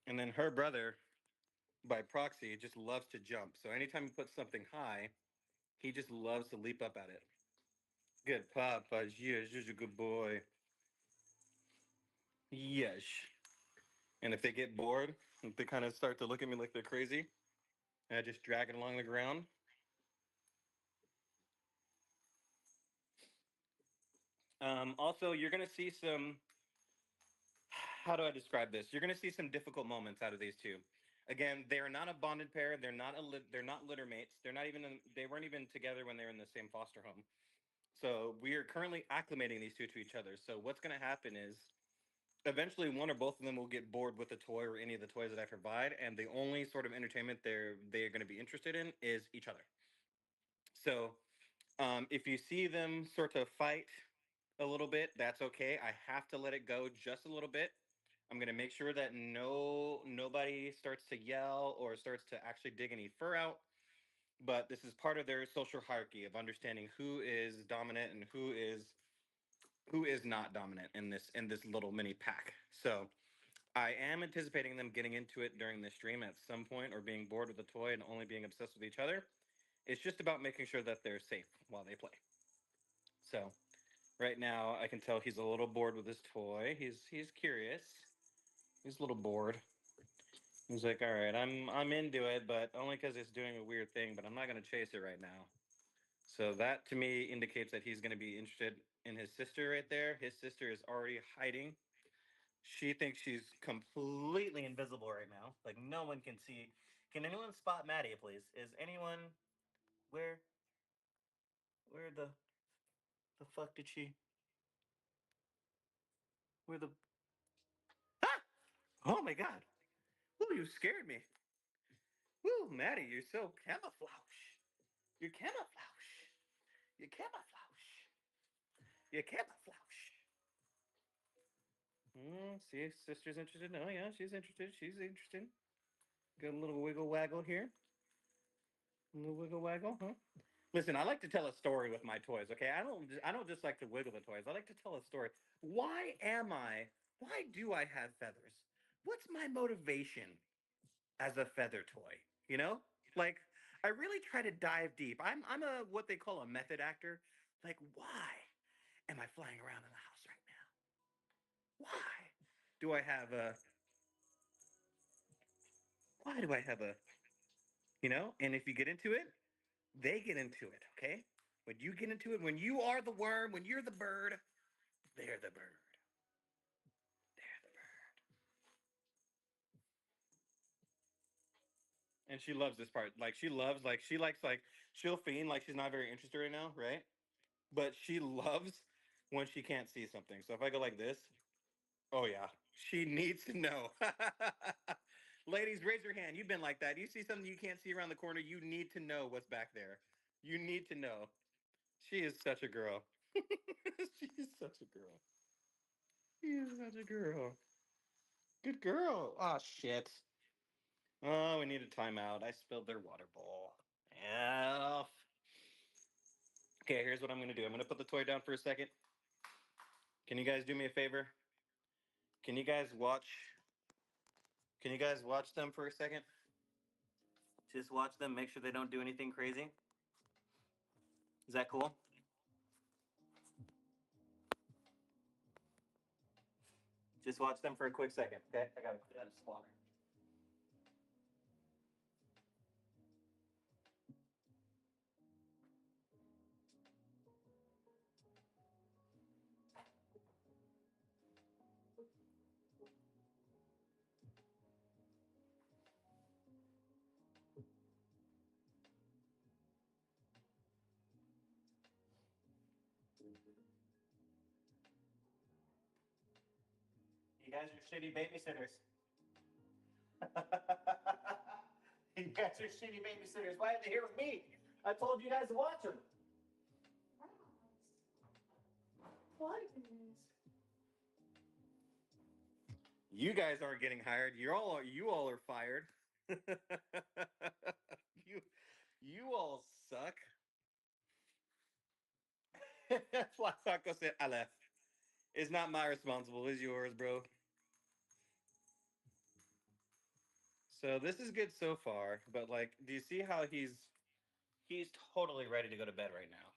And then her brother, by proxy, just loves to jump. So anytime you put something high, he just loves to leap up at it. Good papa. Yes, you're a good boy. Yes. And if they get bored, if they kind of start to look at me like they're crazy, and I just drag it along the ground. Also, you're going to see some. How do I describe this? You're going to see some difficult moments out of these two. Again, they are not a bonded pair. They're not litter mates. They're not even. They weren't even together when they were in the same foster home. So we are currently acclimating these two to each other. So what's going to happen is eventually one or both of them will get bored with the toy or any of the toys that I provide, and the only sort of entertainment they're going to be interested in is each other. So if you see them sort of fight a little bit, that's okay. I have to let it go just a little bit. I'm going to make sure that nobody starts to yell or starts to actually dig any fur out. But this is part of their social hierarchy of understanding who is dominant and who is not dominant in this little mini pack. So I am anticipating them getting into it during the stream at some point or being bored with the toy and only being obsessed with each other. It's just about making sure that they're safe while they play. So right now I can tell he's a little bored with his toy. He's curious. He's a little bored. He's like, all right, I'm into it, but only because it's doing a weird thing. But I'm not gonna chase it right now. So that to me indicates that he's gonna be interested in his sister right there. His sister is already hiding. She thinks she's completely invisible right now. Like no one can see. Can anyone spot Maddie, please? Is anyone where where the fuck did she? Where the ah? Oh my god! Ooh, you scared me. Ooh, Maddie, you're so camouflage. You're camouflage. You're camouflage. You're camouflage. See, sister's interested. Oh yeah, she's interested. She's interested. Got a little wiggle waggle here. A little wiggle waggle, huh? Listen, I like to tell a story with my toys. Okay, I don't just like to wiggle the toys. I like to tell a story. Why am I? Why do I have feathers? what's my motivation as a feather toy? You know, like I really try to dive deep. I'm a what they call a method actor. Like, why am I flying around in the house right now? Why do I have a? Why do I have a? You know, and if you get into it, they get into it. Okay, when you get into it, when you are the worm, when you're the bird, they're the bird. They're the bird. And she loves this part. Like she loves, like she likes, like she'll fiend like she's not very interested right now, right? But she loves when she can't see something. So if I go like this, oh yeah, she needs to know. Ladies, raise your hand. You've been like that. You see something you can't see around the corner, you need to know what's back there. You need to know. She is such a girl. She is such a girl. She is such a girl. Good girl. Oh shit. Oh, we need a timeout. I spilled their water bowl. Yeah. Okay, here's what I'm gonna do. I'm gonna put the toy down for a second. Can you guys do me a favor? Can you guys watch? Can you guys watch them for a second? Just watch them. Make sure they don't do anything crazy. Is that cool? Just watch them for a quick second. Okay, I gotta put that in water. You guys are shitty babysitters. You guys are shitty babysitters. Why are they here with me? I told you guys to watch them. What? You guys aren't getting hired. You all are fired. you you all suck. Flat Taco said, I left. It's not my responsible. It's yours, bro. So this is good so far, but like, do you see how he's totally ready to go to bed right now?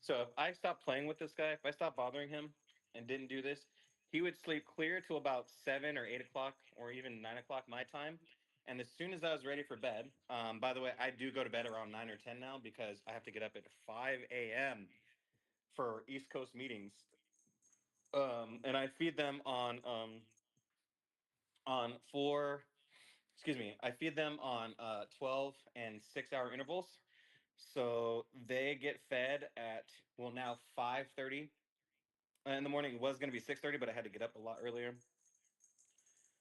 So if I stopped playing with this guy, if I stopped bothering him and didn't do this, he would sleep clear to about 7 or 8 o'clock or even 9 o'clock my time. And as soon as I was ready for bed, by the way, I do go to bed around 9 or 10 now because I have to get up at 5 a.m. for East Coast meetings. And I feed them on four. Excuse me. I feed them on 12 and 6 hour intervals. So they get fed at well now 5:30 in the morning. It was going to be 6:30, but I had to get up a lot earlier.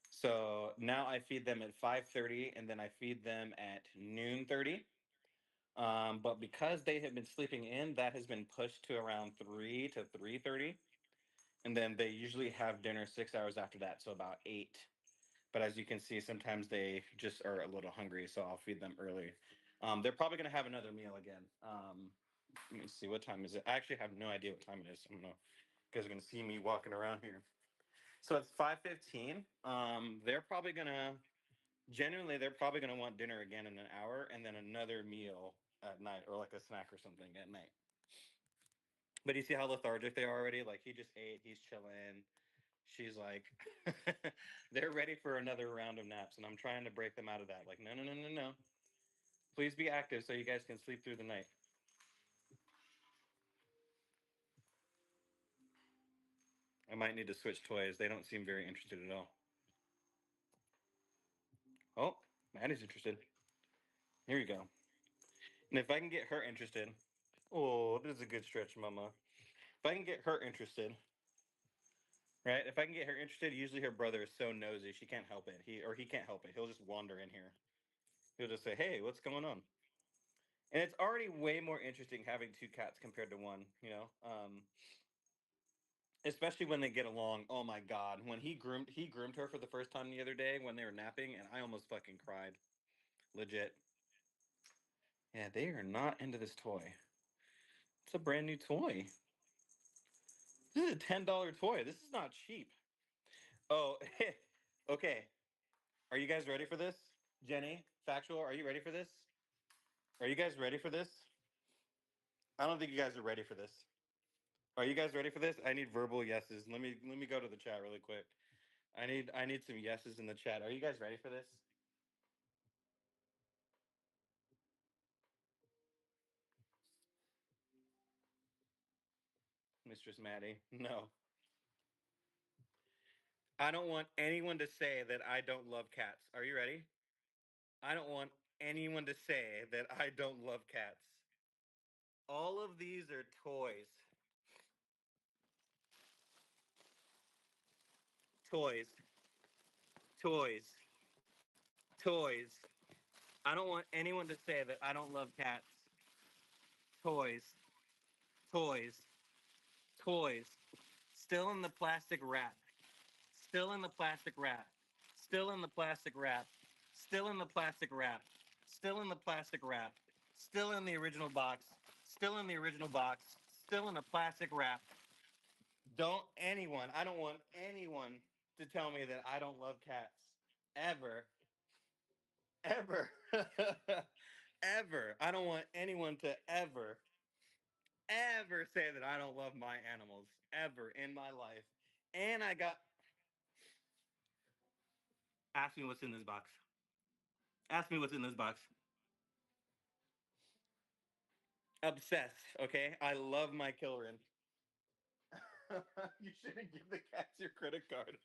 So now I feed them at 5:30, and then I feed them at noon 30. But because they have been sleeping in, that has been pushed to around 3 to 3:30, and then they usually have dinner 6 hours after that, so about 8. But as you can see, sometimes they just are a little hungry, so I'll feed them early. They're probably going to have another meal again. Let me see, what time is it? I actually have no idea what time it is. I don't know. You guys are going to see me walking around here. So it's 5:15. They're probably gonna genuinely they're probably gonna want dinner again in an hour and then another meal at night or like a snack or something at night. But you see how lethargic they are already? Like he just ate, he's chilling. She's like they're ready for another round of naps and I'm trying to break them out of that. Like, no, no, no, no, no. Please be active so you guys can sleep through the night. I might need to switch toys. They don't seem very interested at all. Oh, Maddie's interested. Here you go. And if I can get her interested, oh, this is a good stretch, Mama. If I can get her interested, right? If I can get her interested, usually her brother is so nosy she can't help it. He can't help it. He'll just wander in here. He'll just say, "Hey, what's going on?" And it's already way more interesting having two cats compared to one. Especially when they get along. Oh my god, when he groomed her for the first time the other day when they were napping, and I almost fucking cried. Legit. Yeah, they are not into this toy. It's a brand new toy. This is a $10 toy. This is not cheap. Oh, okay. Are you guys ready for this? Jenny, factual, are you ready for this? Are you guys ready for this? I don't think you guys are ready for this. Are you guys ready for this? I need verbal yeses. Let me go to the chat really quick. I need some yeses in the chat. Are you guys ready for this? Mistress Maddie? No. I don't want anyone to say that I don't love cats. Are you ready? I don't want anyone to say that I don't love cats. All of these are toys. Toys. Toys. Toys. I don't want anyone to say that I don't love cats. Toys. Toys. Toys. Still in the plastic wrap. Still in the plastic wrap. Still in the plastic wrap. Still in the plastic wrap. Still in the plastic wrap. Still in the original box. Still in the original box. Still in the plastic wrap. I don't want anyone to tell me that I don't love cats. Ever. Ever. Ever. I don't want anyone to ever say that I don't love my animals. Ever in my life. And I got. Ask me what's in this box. Ask me what's in this box. Obsessed, okay? I love my Kilrin. You shouldn't give the cats your credit card.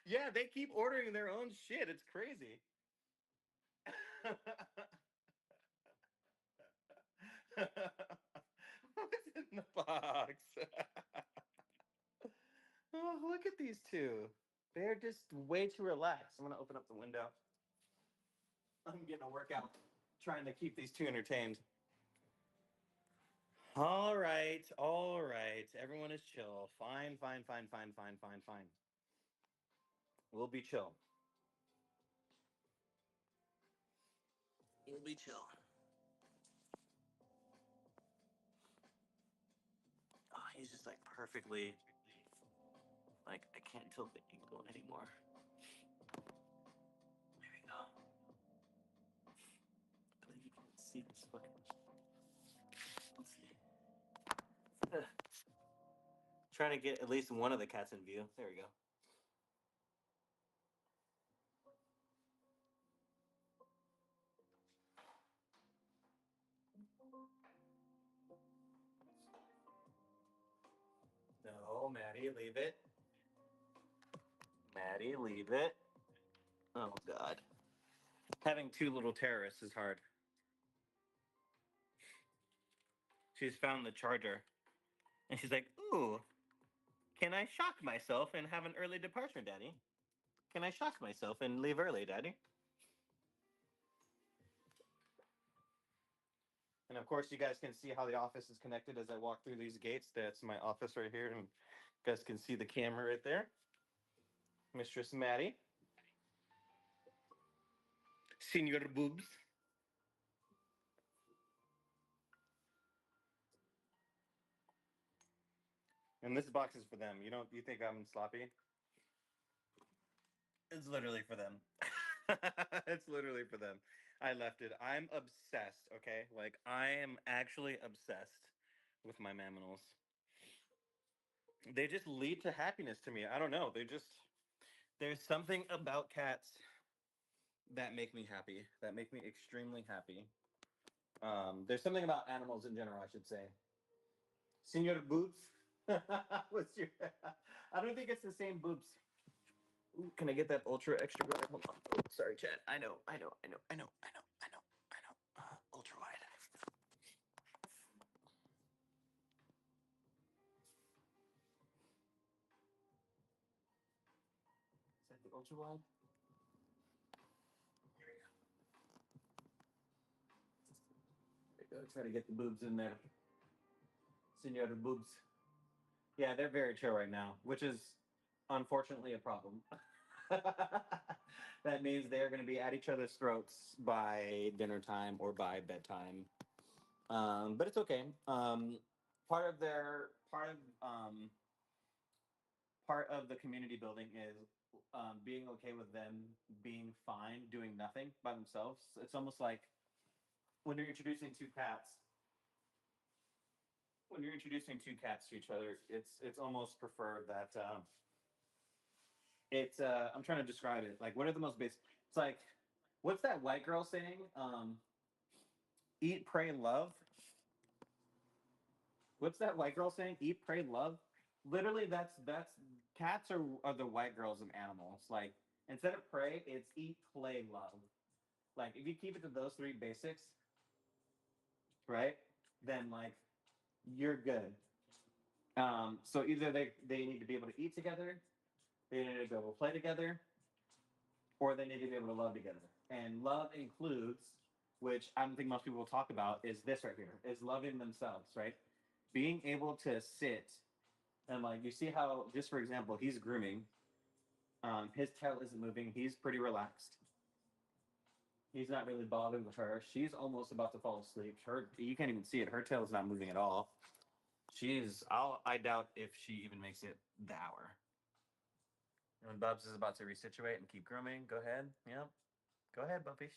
Yeah, they keep ordering their own shit. It's crazy. What's in the box? Oh, look at these two. They're just way too relaxed. I'm gonna open up the window. I'm getting a workout trying to keep these two entertained. All right, all right. Everyone is chill. Fine, fine, fine, fine, fine, fine, fine. We'll be chill. We'll be chill. Oh, he's just like perfectly. Like I can't tilt the angle anymore. There we go. But you can't see this fucking. Let's see. Trying to get at least one of the cats in view. There we go. No, Maddie, leave it. Maddie, leave it. Oh God. Having two little terrorists is hard. She's found the charger. And she's like, ooh, can I shock myself and have an early departure, Daddy? Can I shock myself and leave early, Daddy? And of course, you guys can see how the office is connected as I walk through these gates. That's my office right here. And you guys can see the camera right there. Mistress Maddie. Senor Boobs. And this box is for them. You think I'm sloppy? It's literally for them. It's literally for them. I left it. I'm obsessed, okay? Like I am actually obsessed with my mammals. They just lead to happiness to me. I don't know. There's something about cats that make me happy. That make me extremely happy. There's something about animals in general, I should say. Senor Boots. What's your? I don't think it's the same Boots. Ooh, can I get that ultra extra wide? Hold on. Oh, sorry, Chad. I know. Ultra wide. Is that the ultra wide? There we go. Try to get the boobs in there. Senor Boobs. Yeah, they're very chill right now, which is unfortunately a problem. That means they're going to be at each other's throats by dinner time or by bedtime. But it's okay. Part of part of the community building is being okay with them being fine doing nothing by themselves. It's almost like when you're introducing two cats. When you're introducing two cats to each other, it's almost preferred that it's. I'm trying to describe it. Like, what are the most basic? It's like, what's that white girl saying? Eat, pray, love. What's that white girl saying? Eat, pray, love. Literally, that's cats are the white girls of animals. Like instead of pray, it's eat, play, love. Like if you keep it to those three basics, right? Then like you're good. So either they need to be able to eat together, they need to be able to play together, or they need to be able to love together. And love includes, which I don't think most people will talk about, is this right here, is loving themselves, right? Being able to sit and like you see how, just for example, he's grooming. His tail isn't moving. He's pretty relaxed. He's not really bothered with her. She's almost about to fall asleep. Her, you can't even see it. Her tail is not moving at all. I doubt if she even makes it the hour. And Bubs is about to resituate and keep grooming. Go ahead. Yep. Go ahead, Bubbish.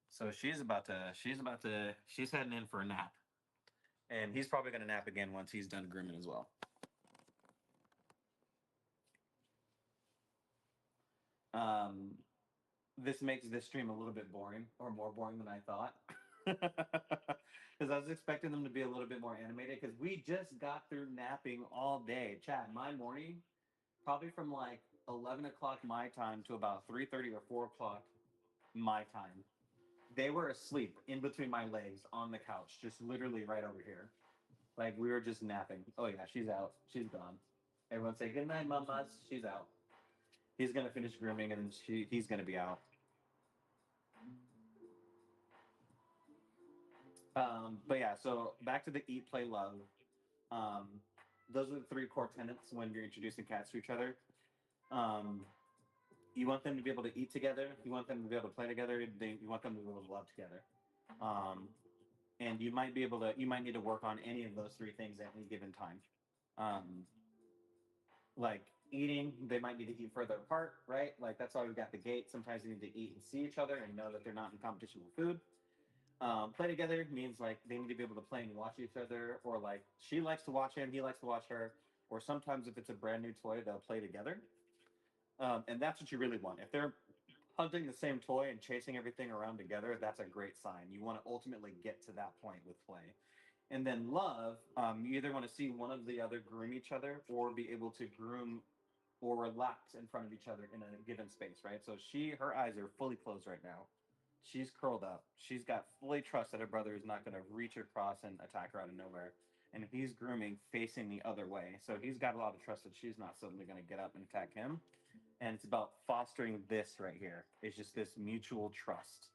So she's heading in for a nap. And he's probably going to nap again once he's done grooming as well. Um, this makes this stream a little bit boring, or more boring than I thought. Because I was expecting them to be a little bit more animated, because we just got through napping all day. Chat, my morning, probably from like 11 o'clock my time to about 3:30 or 4 o'clock my time. They were asleep in between my legs on the couch, just literally right over here. Like we were just napping. Oh yeah, she's out. She's gone. Everyone say good night, mamas. She's out. He's gonna finish grooming and he's gonna be out. But yeah, so back to the eat, play, love. Um, those are the three core tenets when you're introducing cats to each other. Um, you want them to be able to eat together. You want them to be able to play together. You want them to be able to love together. Um, and you might need to work on any of those three things at any given time. Um, like eating, they might need to eat further apart, right? Like that's why we've got the gate. Sometimes they need to eat and see each other and know that they're not in competition with food. Play together means like they need to be able to play and watch each other, or like she likes to watch him, he likes to watch her, or sometimes if it's a brand new toy, they'll play together. And that's what you really want. If they're hunting the same toy and chasing everything around together, that's a great sign. You want to ultimately get to that point with play. And then love, you either want to see one of the other groom each other or be able to groom or relax in front of each other in a given space, right? So her eyes are fully closed right now. She's curled up. She's got fully trust that her brother is not going to reach across and attack her out of nowhere. And he's grooming facing the other way. So he's got a lot of trust that she's not suddenly going to get up and attack him. And it's about fostering this right here. It's just this mutual trust,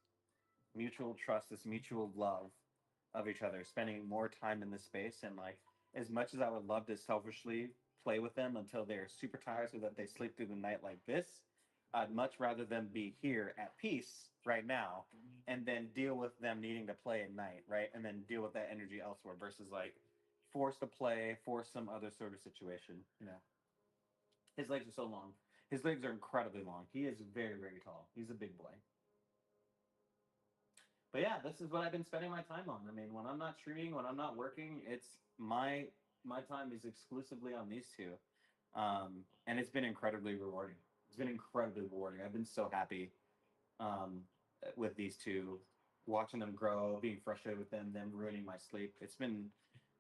this mutual love of each other, spending more time in this space. And like, as much as I would love to selfishly play with them until they're super tired so that they sleep through the night like this, I'd much rather them be here at peace right now and then deal with them needing to play at night, right? And then deal with that energy elsewhere versus like force to play, force some other sort of situation, you know. His legs are so long. His legs are incredibly long. He is very, very tall. He's a big boy. But yeah, this is what I've been spending my time on. I mean, when I'm not streaming, when I'm not working, it's my time is exclusively on these two, and it's been incredibly rewarding. It's been incredibly rewarding. I've been so happy with these two, watching them grow, being frustrated with them ruining my sleep. It's been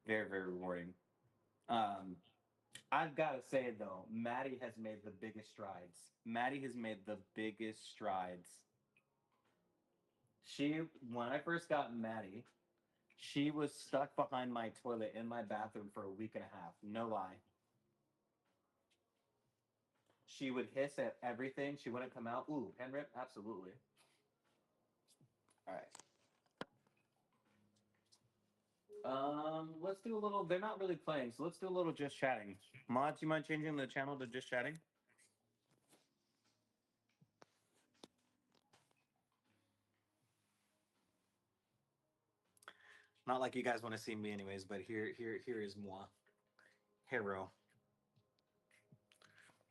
very, very rewarding. Um, I've got to say though, Maddie has made the biggest strides. Maddie has made the biggest strides. When I first got Maddie, she was stuck behind my toilet in my bathroom for a week and a half. No lie. She would hiss at everything. She wouldn't come out. Ooh, pen rip? Absolutely. All right. Let's do a little. They're not really playing, so let's do a little just chatting. Mods, you mind changing the channel to just chatting? Not like you guys want to see me anyways, but here is moi. Hero.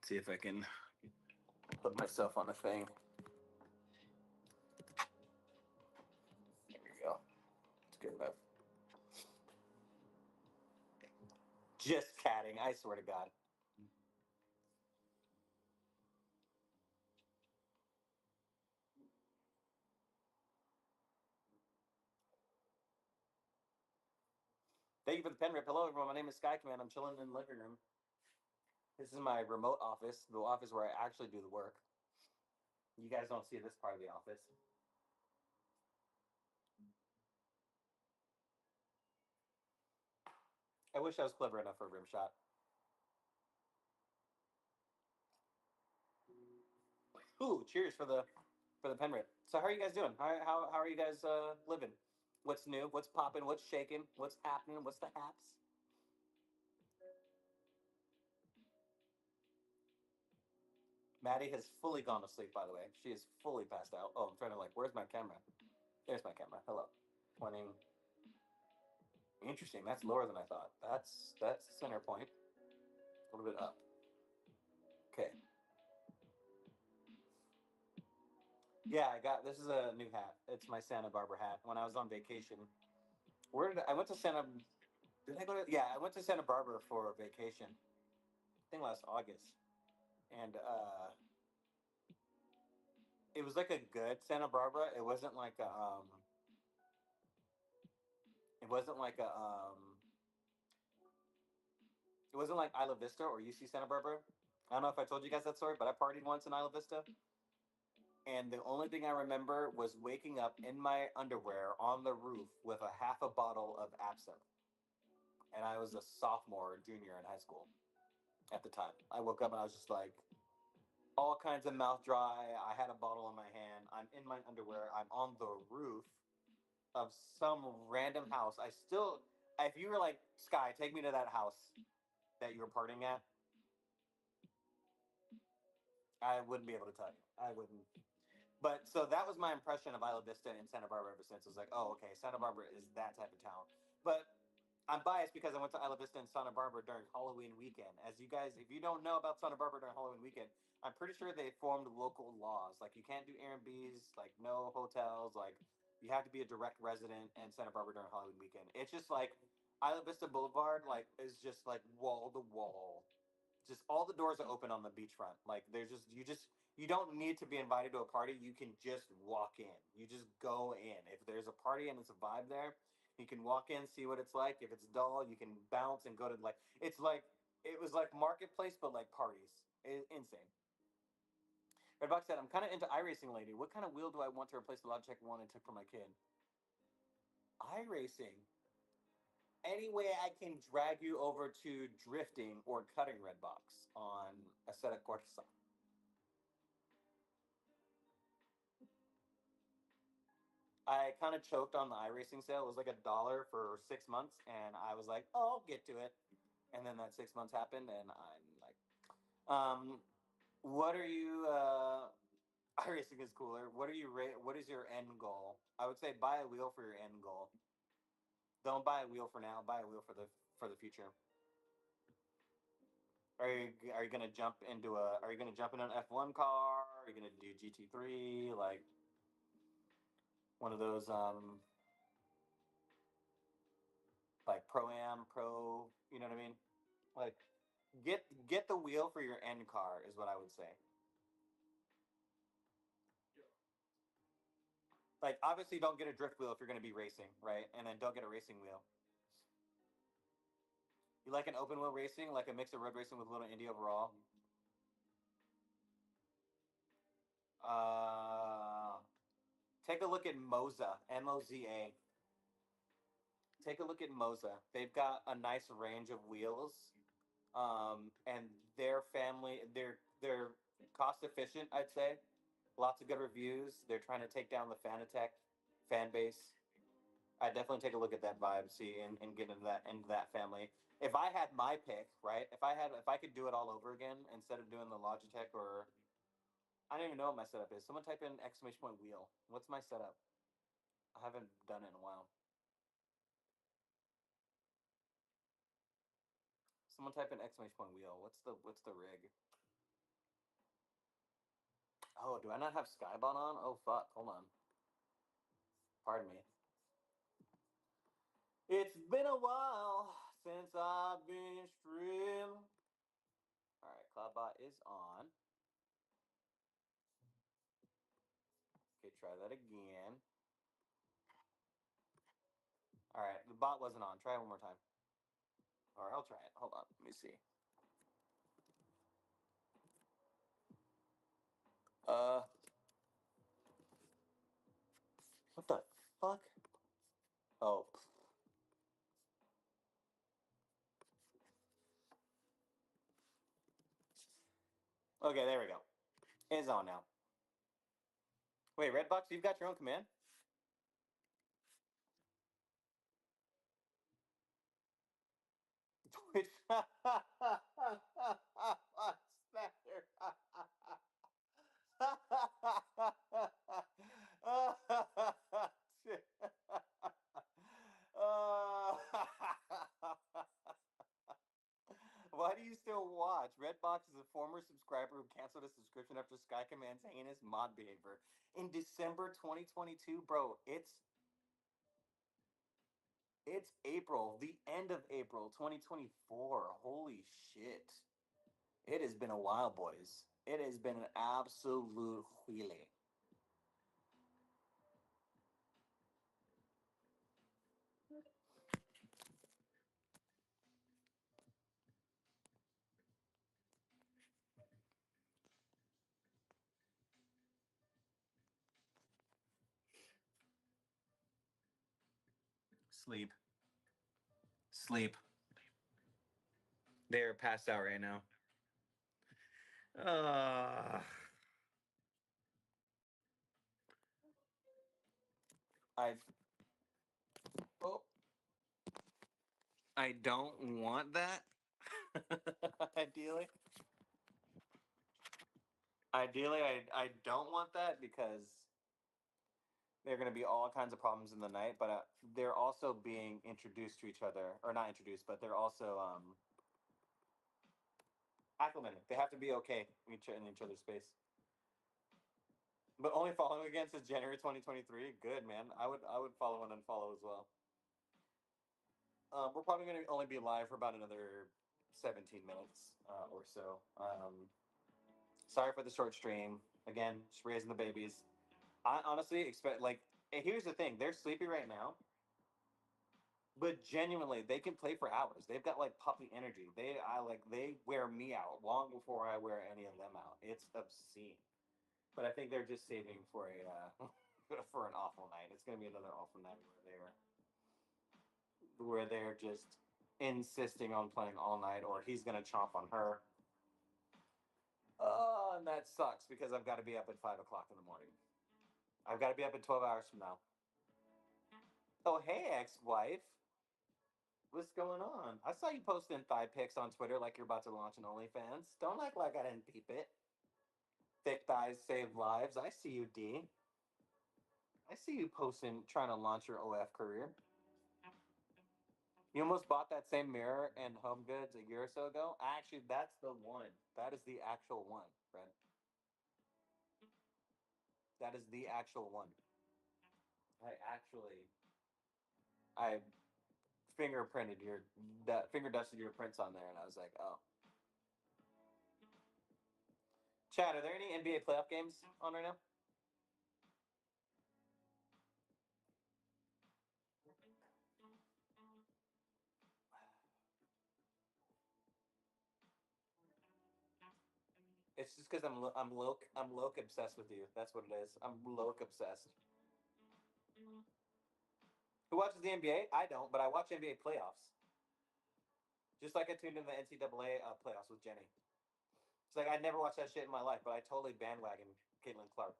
See if I can put myself on a thing. There we go. It's good enough. Just catting, I swear to God. Thank you for the pen rip. Hello, everyone. My name is Sky Command. I'm chilling in the living room. This is my remote office, the office where I actually do the work. You guys don't see this part of the office. I wish I was clever enough for a rim shot. Ooh, cheers for the pen rip. So how are you guys doing? How are you guys living? What's new? What's popping? What's shaking? What's happening? What's the haps? Maddie has fully gone to sleep, by the way. She is fully passed out. Oh, I'm trying to like, where's my camera? There's my camera. Hello. Pointing. Interesting. That's lower than I thought. That's the center point. A little bit up. Okay. Yeah, I got this is a new hat. It's my Santa Barbara hat. When I was on vacation, where did I went to Santa? Did I go to? Yeah, I went to Santa Barbara for a vacation. I think last August, and it was like a good Santa Barbara. It wasn't like a it wasn't like Isla Vista or UC Santa Barbara. I don't know if I told you guys that story, but I partied once in Isla Vista. And the only thing I remember was waking up in my underwear on the roof with a half a bottle of absinthe. And I was a sophomore or junior in high school at the time. I woke up and I was just like, all kinds of mouth dry. I had a bottle in my hand. I'm in my underwear. I'm on the roof of some random house. If you were like, Sky, take me to that house that you were partying at, I wouldn't be able to tell you. I wouldn't. But so that was my impression of Isla Vista and Santa Barbara ever since. It was like, oh, okay, Santa Barbara is that type of town. But I'm biased because I went to Isla Vista and Santa Barbara during Halloween weekend. As you guys, if you don't know about Santa Barbara during Halloween weekend, I'm pretty sure they formed local laws. Like you can't do Airbnbs, like no hotels, like you have to be a direct resident in Santa Barbara during Halloween weekend. It's just like Isla Vista Boulevard, like is just like wall to wall. Just all the doors are open on the beachfront. Like there's you don't need to be invited to a party. You can just walk in. You just go in. If there's a party and it's a vibe there, you can walk in, see what it's like. If it's dull, you can bounce and go to like it was like marketplace but like parties. Insane. Redbox said, I'm kind of into iRacing lady. What kind of wheel do I want to replace the Logitech one I took from my kid? iRacing. Any way I can drag you over to drifting or cutting Redbox on a set of Corsa. I kind of choked on the iRacing sale. It was like $1 for 6 months, and I was like, "Oh, I'll get to it." And then that 6 months happened, and I'm like, "What are you?" iRacing is cooler. What are you? What is your end goal? I would say buy a wheel for your end goal. Don't buy a wheel for now. Buy a wheel for the future. Are you gonna jump into a? Are you gonna jump in an F1 car? Are you gonna do GT3? Like one of those like pro am pro. You know what I mean? Like get the wheel for your end car is what I would say. Like obviously don't get a drift wheel if you're going to be racing, right? And then don't get a racing wheel. You like an open wheel racing, like a mix of road racing with a little Indy overall. Uh, take a look at Moza, Moza. Take a look at Moza. They've got a nice range of wheels, and their family, they're cost efficient. I'd say, lots of good reviews. They're trying to take down the Fanatec fan base. I definitely take a look at that vibe, see, and get into that family. If I had my pick, right? If I could do it all over again instead of doing the Logitech or I don't even know what my setup is. Someone type in exclamation point wheel. What's my setup? I haven't done it in a while. Someone type in exclamation point wheel. What's the rig? Oh, do I not have Skybot on? Oh fuck, hold on. Pardon me. It's been a while since I've been stream. Alright, CloudBot is on. Okay, try that again. Alright, the bot wasn't on. Try it one more time. Alright, I'll try it. Hold on, let me see. What the fuck? Oh. Okay, there we go. It's on now. Wait, Redbox, you've got your own command? Twitch. Smatter. Why do you still watch? Redbox is a former subscriber who canceled his subscription after Sky Command's heinous mod behavior in December 2022. Bro, it's April, the end of April 2024. Holy shit. It has been a while, boys. It has been an absolute wheelie. Sleep. Sleep. They're passed out right now. I oh, I don't want that. Ideally. Ideally, I don't want that because there are going to be all kinds of problems in the night, but they're also being introduced to each other, or not introduced, but they're also acclimated. They have to be okay in each other's space. But only following again since January 2023. Good, man. I would follow and unfollow as well. We're probably going to only be live for about another 17 minutes or so. Sorry for the short stream. Again, just raising the babies. I honestly expect, like, here's the thing: they're sleepy right now, but genuinely, they can play for hours. They've got like puppy energy. They wear me out long before I wear any of them out. It's obscene. But I think they're just saving for a for an awful night. It's gonna be another awful night where they're just insisting on playing all night, or he's gonna chomp on her. Oh, and that sucks because I've got to be up at 5 o'clock in the morning. I've got to be up at 12 hours from now. Oh, hey, ex-wife. What's going on? I saw you posting thigh pics on Twitter like you're about to launch an OnlyFans. Don't act like I didn't peep it. Thick thighs save lives. I see you, D. I see you posting, trying to launch your OF career. You almost bought that same mirror and Home Goods a year or so ago. Actually, that's the one. That is the actual one, friend. That is the actual one. I fingerprinted finger dusted your prints on there, and I was like, oh. Chad, are there any NBA playoff games on right now? It's just because I'm Loke obsessed with you. That's what it is. I'm Loke obsessed. Who watches the NBA? I don't, but I watch NBA playoffs. Just like I tuned in the NCAA playoffs with Jenny. It's like I never watched that shit in my life, but I totally bandwagoned Caitlin Clark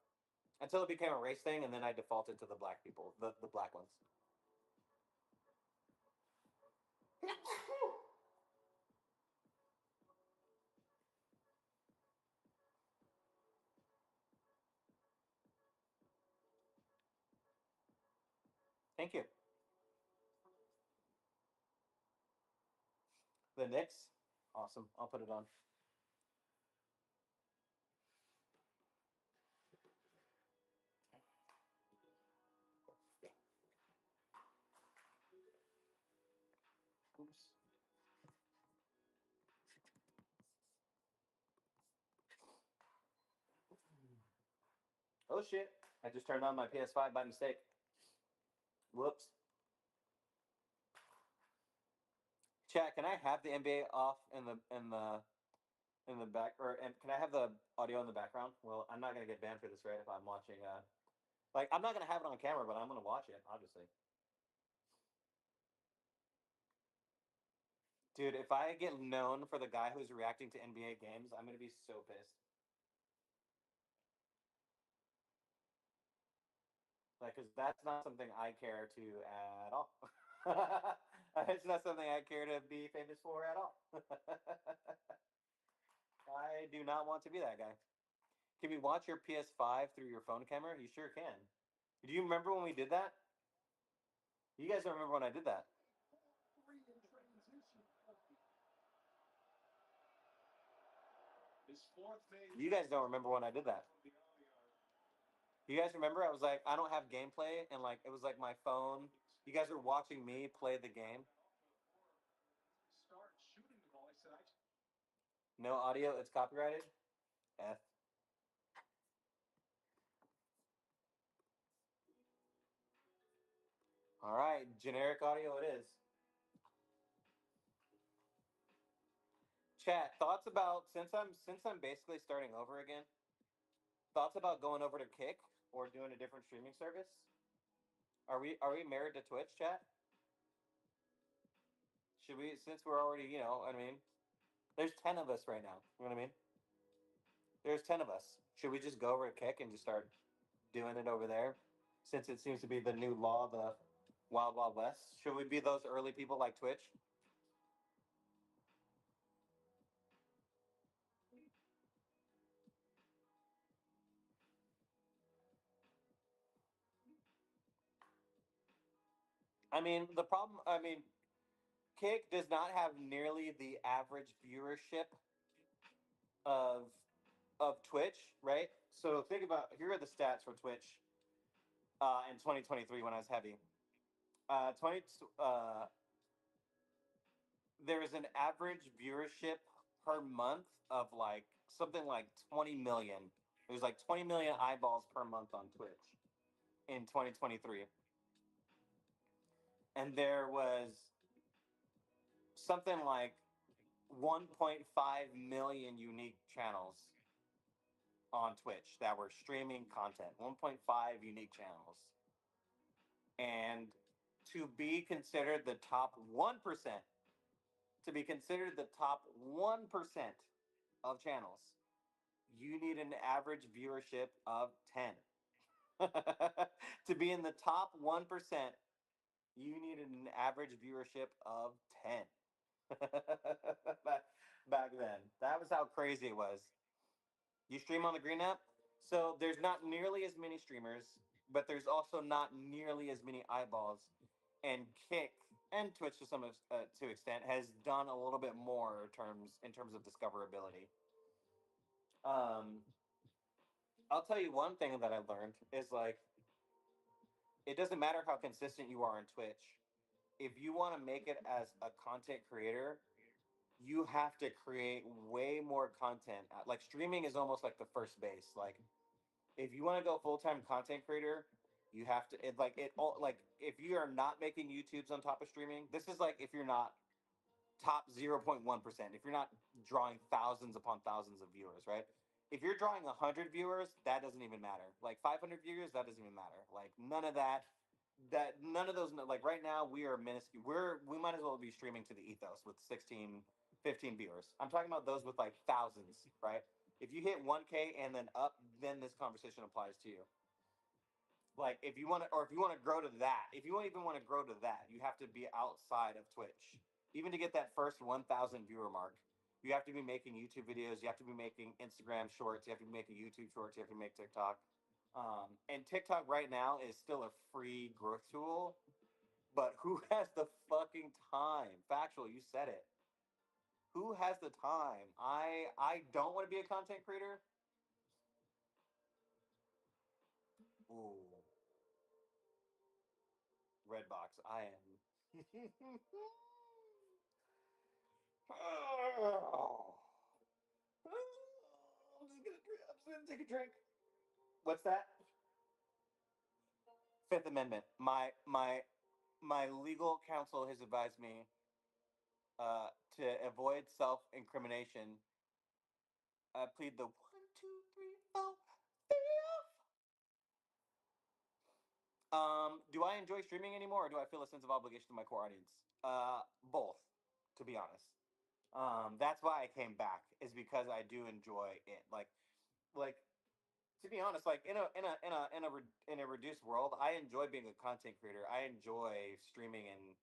until it became a race thing, and then I defaulted to the black people, the black ones. Thank you. The Knicks, awesome. I'll put it on. Oh shit! I just turned on my PS5 by mistake. Whoops. Chat, can I have the NBA off in the back, or and can I have the audio in the background? Well, I'm not gonna get banned for this, right? If I'm watching, like I'm not gonna have it on camera, but I'm gonna watch it, obviously. Dude, if I get known for the guy who's reacting to NBA games, I'm gonna be so pissed. Like, cause that's not something I care to at all. It's not something I care to be famous for at all. I do not want to be that guy. Can we watch your PS5 through your phone camera? You sure can. Do you remember when we did that? You guys don't remember when I did that? You guys don't remember when I did that? You guys remember? I was like, I don't have gameplay, and like it was like my phone. You guys were watching me play the game. No audio. It's copyrighted. F. All right, generic audio it is. Chat, thoughts about since I'm basically starting over again. Thoughts about going over to Kick or doing a different streaming service? Are we married to Twitch, chat? Should we, since we're already, what I mean, there's 10 of us right now. You know what I mean? There's 10 of us. Should we just go over to Kick and just start doing it over there? Since it seems to be the new law, the Wild Wild West. Should we be those early people like Twitch? I mean, the problem, I mean, Kick does not have nearly the average viewership of Twitch, right? So think about, here are the stats for Twitch in 2023 when I was heavy. 20 there is an average viewership per month of like something like 20 million. There's like 20 million eyeballs per month on Twitch in 2023. And there was something like 1.5 million unique channels on Twitch that were streaming content. 1.5 unique channels. And to be considered the top 1%, to be considered the top 1% of channels, you need an average viewership of 10. To be in the top 1%, you need an average viewership of 10. back, back then. That was how crazy it was. You stream on the Green app? So there's not nearly as many streamers, but there's also not nearly as many eyeballs. And Kick and Twitch to some to extent has done a little bit more in terms of discoverability. Um, I'll tell you one thing that I learned is like it doesn't matter how consistent you are on Twitch. If you want to make it as a content creator, you have to create way more content. Like streaming is almost like the first base. Like if you want to go full-time content creator, you have to like if you are not making YouTubes on top of streaming, this is like if you're not top 0.1%, if you're not drawing thousands upon thousands of viewers, right? If you're drawing 100 viewers, that doesn't even matter. Like 500 viewers, that doesn't even matter. Like none of that none of those, like right now we are minuscule. We might as well be streaming to the ethos with 16, 15 viewers. I'm talking about those with like thousands, right? If you hit 1K and then up, then this conversation applies to you. Like if you want to, or if you want to grow to that, if you even want to grow to that, you have to be outside of Twitch. Even to get that first 1,000 viewer mark, you have to be making YouTube videos. You have to be making Instagram shorts. You have to be making YouTube shorts. You have to make TikTok. And TikTok right now is still a free growth tool, but who has the fucking time? Factual, you said it. Who has the time? I don't want to be a content creator. Ooh, Redbox. I am. Oh. I'm just gonna take a drink. What's that? Fifth Amendment. My legal counsel has advised me to avoid self-incrimination. I plead the one, two, three, four, fifth. Do I enjoy streaming anymore, or do I feel a sense of obligation to my core audience? Both, to be honest. That's why I came back, is because I do enjoy it. Like to be honest, like in a reduced world, I enjoy being a content creator. I enjoy streaming and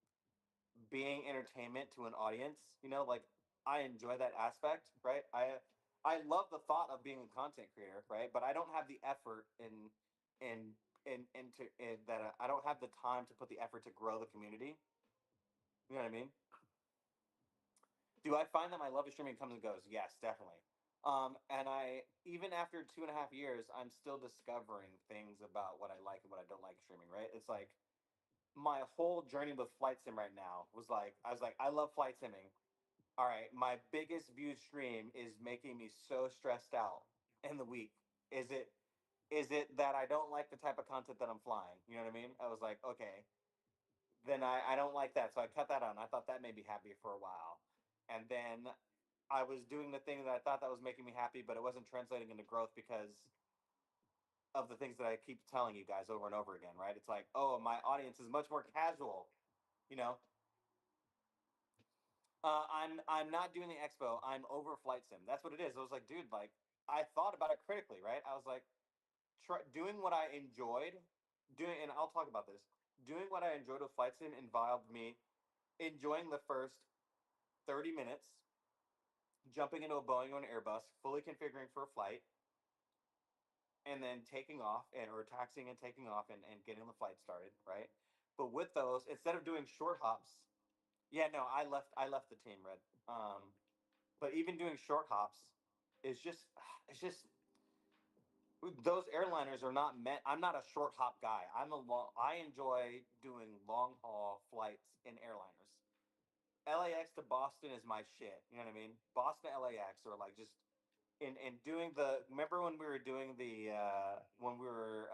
being entertainment to an audience. Like I enjoy that aspect, right? I love the thought of being a content creator, right? But I don't have the effort in in that I don't have the time to put the effort to grow the community. You know what I mean? Do I find that my love of streaming comes and goes? Yes, definitely. And I, even after 2.5 years, I'm still discovering things about what I like and what I don't like streaming. Right? It's like my whole journey with flight sim right now was like I was like I love flight simming. All right, my biggest viewed stream is making me so stressed out in the week. Is it is it that I don't like the type of content that I'm flying? You know what I mean? I was like, okay, then I don't like that. So I cut that out. And I thought that made me happy for a while. And then I was doing the thing that I thought that was making me happy, but it wasn't translating into growth because of the things that I keep telling you guys over and over again, right? It's like, oh, my audience is much more casual, you know. I'm not doing the expo. I'm over flight sim. That's what it is. I was like, dude, like I thought about it critically, right? I was like, doing what I enjoyed, doing, and I'll talk about this. Doing what I enjoyed with flight sim involved me enjoying the first 30 minutes, jumping into a Boeing or an Airbus, fully configuring for a flight, and then taking off and or taxiing and taking off and getting the flight started, right? But with those, instead of doing short hops, yeah, no, I left the team, Red. But even doing short hops is just it's just those airliners are not meant. I'm not a short hop guy. I enjoy doing long haul flights in airliners. LAX to Boston is my shit. You know what I mean? Boston to LAX, or like just in doing the. Remember when we were doing the when we were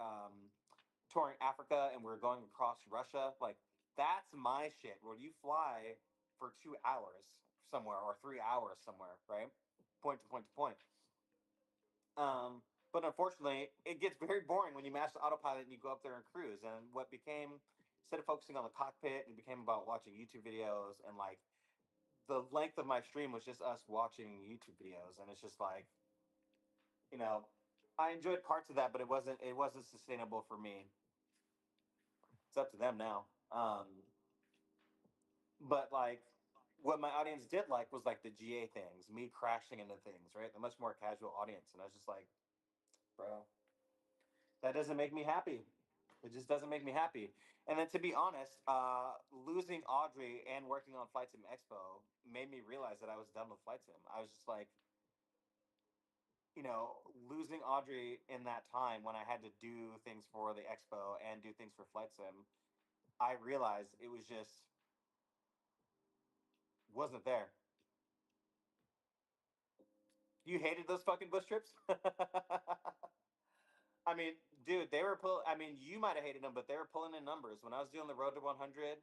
touring Africa and we were going across Russia? Like that's my shit. Where you fly for 2 hours somewhere or 3 hours somewhere, right? Point to point to point. But unfortunately, it gets very boring when you master autopilot and you go up there and cruise. And what became, instead of focusing on the cockpit, it became about watching YouTube videos. And like the length of my stream was just us watching YouTube videos. And it's just like, you know, I enjoyed parts of that, but it wasn't sustainable for me. It's up to them now. But like, what my audience did like was like the GA things, me crashing into things, right? The much more casual audience. And I was just like, bro, that doesn't make me happy. It just doesn't make me happy. And then to be honest, losing Audrey and working on Flight Sim Expo made me realize that I was done with Flight Sim. I was just like, losing Audrey in that time when I had to do things for the expo and do things for Flight Sim, I realized it was just wasn't there. You hated those fucking bush trips? I mean, dude, they were pull. I mean, you might have hated them, but they were pulling in numbers. When I was doing the Road to 100,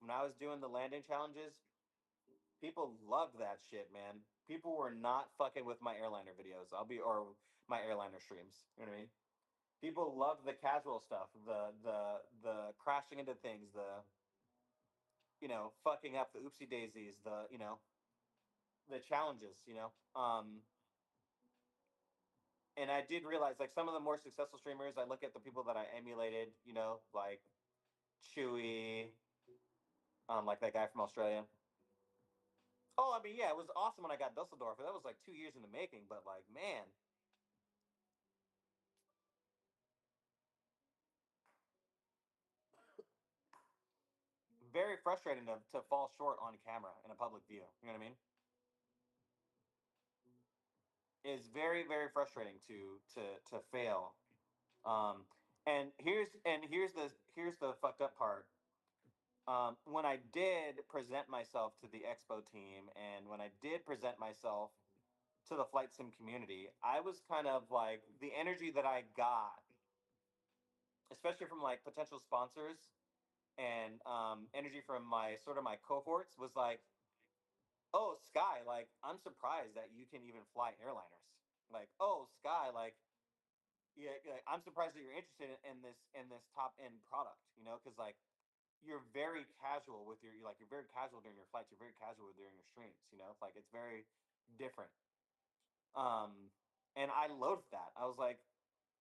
when I was doing the landing challenges, people loved that shit, man. People were not fucking with my airliner videos. Or my airliner streams. You know what I mean? People loved the casual stuff, the crashing into things, the fucking up, the oopsie daisies, the challenges. And I did realize like some of the more successful streamers, I look at the people that I emulated, like Chewy, like that guy from Australia. Oh, I mean, yeah, it was awesome when I got Dusseldorf. That was like 2 years in the making, but like, man, very frustrating to fall short on camera in a public view. You know what I mean? It's very, very frustrating to fail. Um, and here's the fucked up part. When I did present myself to the expo team, and when I did present myself to the flight sim community, I was kind of like the energy that I got especially from like potential sponsors and energy from my sort of my cohorts, was like, oh Sky, like I'm surprised that you can even fly airliners. Like, oh Sky, like yeah, like, I'm surprised that you're interested in this top end product, you know, because like you're very casual with your, you're very casual during your flights, you're very casual during your streams, you know, like it's very different. Um, and I loathed that. I was like,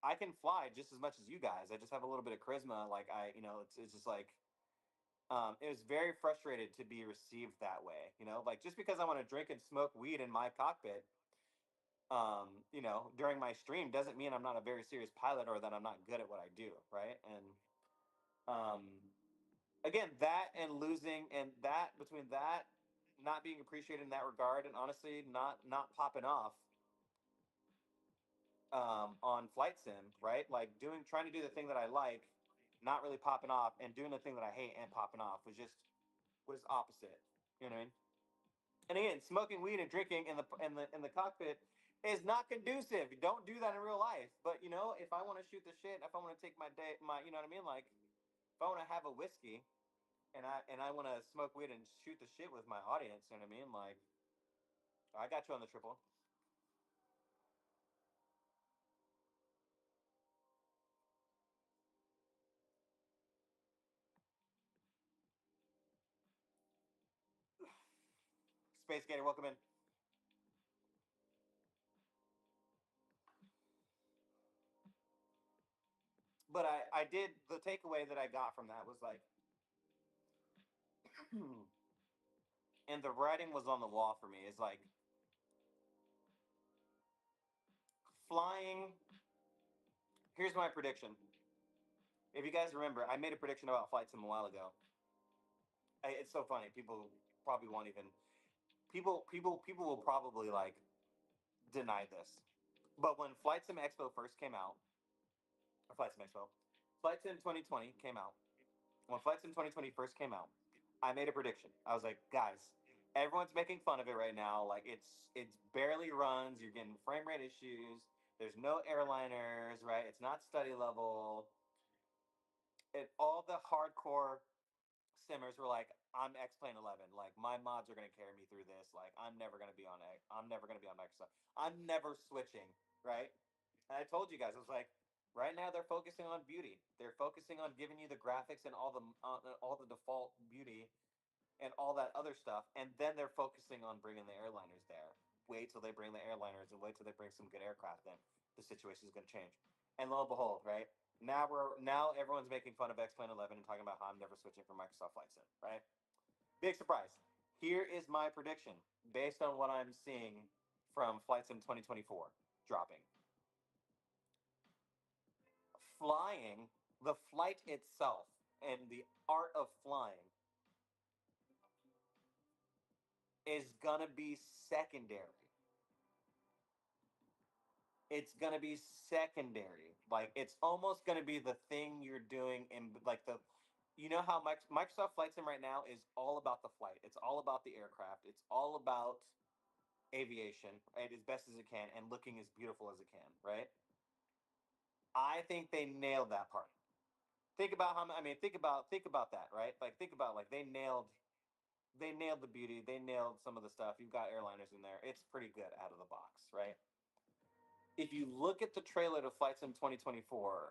I can fly just as much as you guys. I just have a little bit of charisma. Like I, you know, it's just like it was very frustrated to be received that way. You know, like just because I want to drink and smoke weed in my cockpit, you know, during my stream doesn't mean I'm not a very serious pilot or that I'm not good at what I do, right? And um, again, that and losing, and that between that not being appreciated in that regard, and honestly not popping off on flight sim, right? Like doing trying to do the thing that I like, not really popping off, and doing the thing that I hate and popping off was opposite. You know what I mean? And again, smoking weed and drinking in the cockpit is not conducive. You don't do that in real life. But you know, if I want to shoot the shit, if I want to take my day, my you know what I mean, like if I want to have a whiskey and I want to smoke weed and shoot the shit with my audience, you know what I mean? Like I got you on the triple. Space Gator, welcome in. But I did the takeaway that I got from that was like, and the writing was on the wall for me. Is like flying. Here's my prediction. If you guys remember, I made a prediction about flight sim a while ago. It's so funny. People probably won't even. People will probably like deny this. But when Flight Sim Expo first came out, or Flight Sim Expo, Flight Sim 2020 came out. When Flight Sim 2020 first came out, I made a prediction. I was like, guys, everyone's making fun of it right now. Like it's barely runs. You're getting frame rate issues. There's no airliners, right? It's not study level. And all the hardcore simmers were like, I'm X Plane 11. Like my mods are gonna carry me through this. Like I'm never gonna be on X. I'm never gonna be on Microsoft. I'm never switching, right? And I told you guys, I was like, right now they're focusing on beauty. They're focusing on giving you the graphics and all the default beauty and all that other stuff, and then they're focusing on bringing the airliners there. Wait till they bring the airliners, and wait till they bring some good aircraft. Then the situation is going to change. And lo and behold, right now everyone's making fun of X Plane 11 and talking about how I'm never switching from Microsoft Flight Sim. Right? Big surprise. Here is my prediction based on what I'm seeing from Flight Sim 2024 dropping. Flying, the flight itself, and the art of flying is gonna be secondary. It's gonna be secondary. Like it's almost gonna be the thing you're doing in like the, you know how Microsoft Flight Sim right now is all about the flight. It's all about the aircraft. It's all about aviation, right, as best as it can, and looking as beautiful as it can, right? I think they nailed that part. Think about how I mean, think about that, right? Like think about like they nailed the beauty. They nailed some of the stuff. You've got airliners in there. It's pretty good out of the box, right? If you look at the trailer to Flight Sim 2024,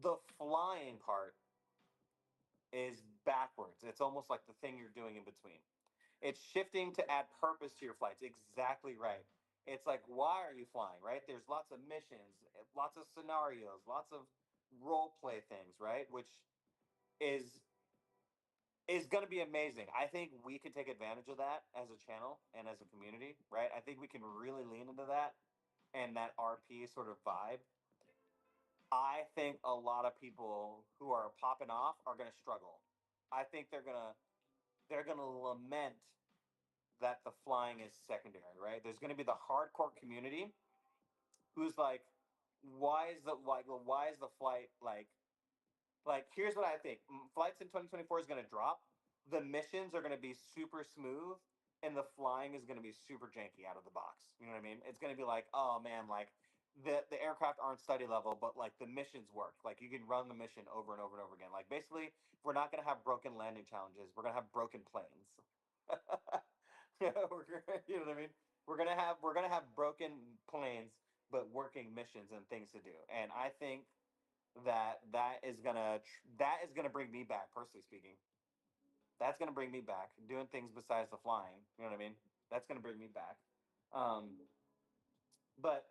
the flying part is backwards. It's almost like the thing you're doing in between. It's shifting to add purpose to your flights. Exactly right. It's like, why are you flying, right? There's lots of missions, lots of scenarios, lots of role play things, right? Which is is going to be amazing. I think we could take advantage of that as a channel and as a community, right? I think we can really lean into that and that RP sort of vibe. I think a lot of people who are popping off are going to struggle. I think they're going to lament that the flying is secondary, right? There's going to be the hardcore community who's like, why is the flight like here's what I think. Flights in 2024 is going to drop. The missions are going to be super smooth and the flying is going to be super janky out of the box. You know what I mean? It's going to be like, oh man, like the aircraft aren't study level, but like the missions work. Like you can run the mission over and over and over again. Like basically, we're not gonna have broken landing challenges. We're gonna have broken planes. You know what I mean? We're gonna have broken planes, but working missions and things to do. And I think that is gonna bring me back. Personally speaking, that's gonna bring me back doing things besides the flying. You know what I mean? That's gonna bring me back. But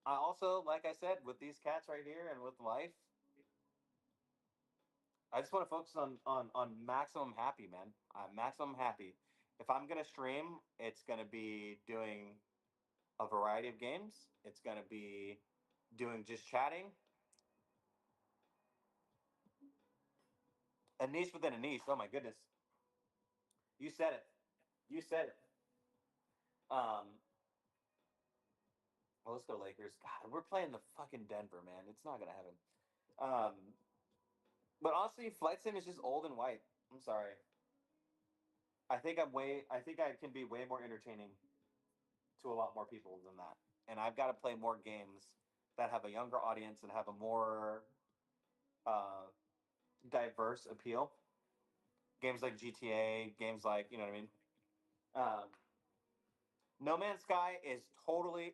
I also, like I said, with these cats right here and with life, I just want to focus on maximum happy, man. Maximum happy. If I'm gonna stream, it's gonna be doing a variety of games. It's gonna be doing just chatting, a niche within a niche. Oh my goodness, you said it. You said it. Well, let's go Lakers. God, we're playing the fucking Denver, man. It's not gonna happen. Um, but honestly, Flight Sim is just old and white. I'm sorry. I think I can be way more entertaining to a lot more people than that. And I've got to play more games that have a younger audience and have a more uh, diverse appeal. Games like GTA, games like, you know what I mean. Um, no Man's Sky is totally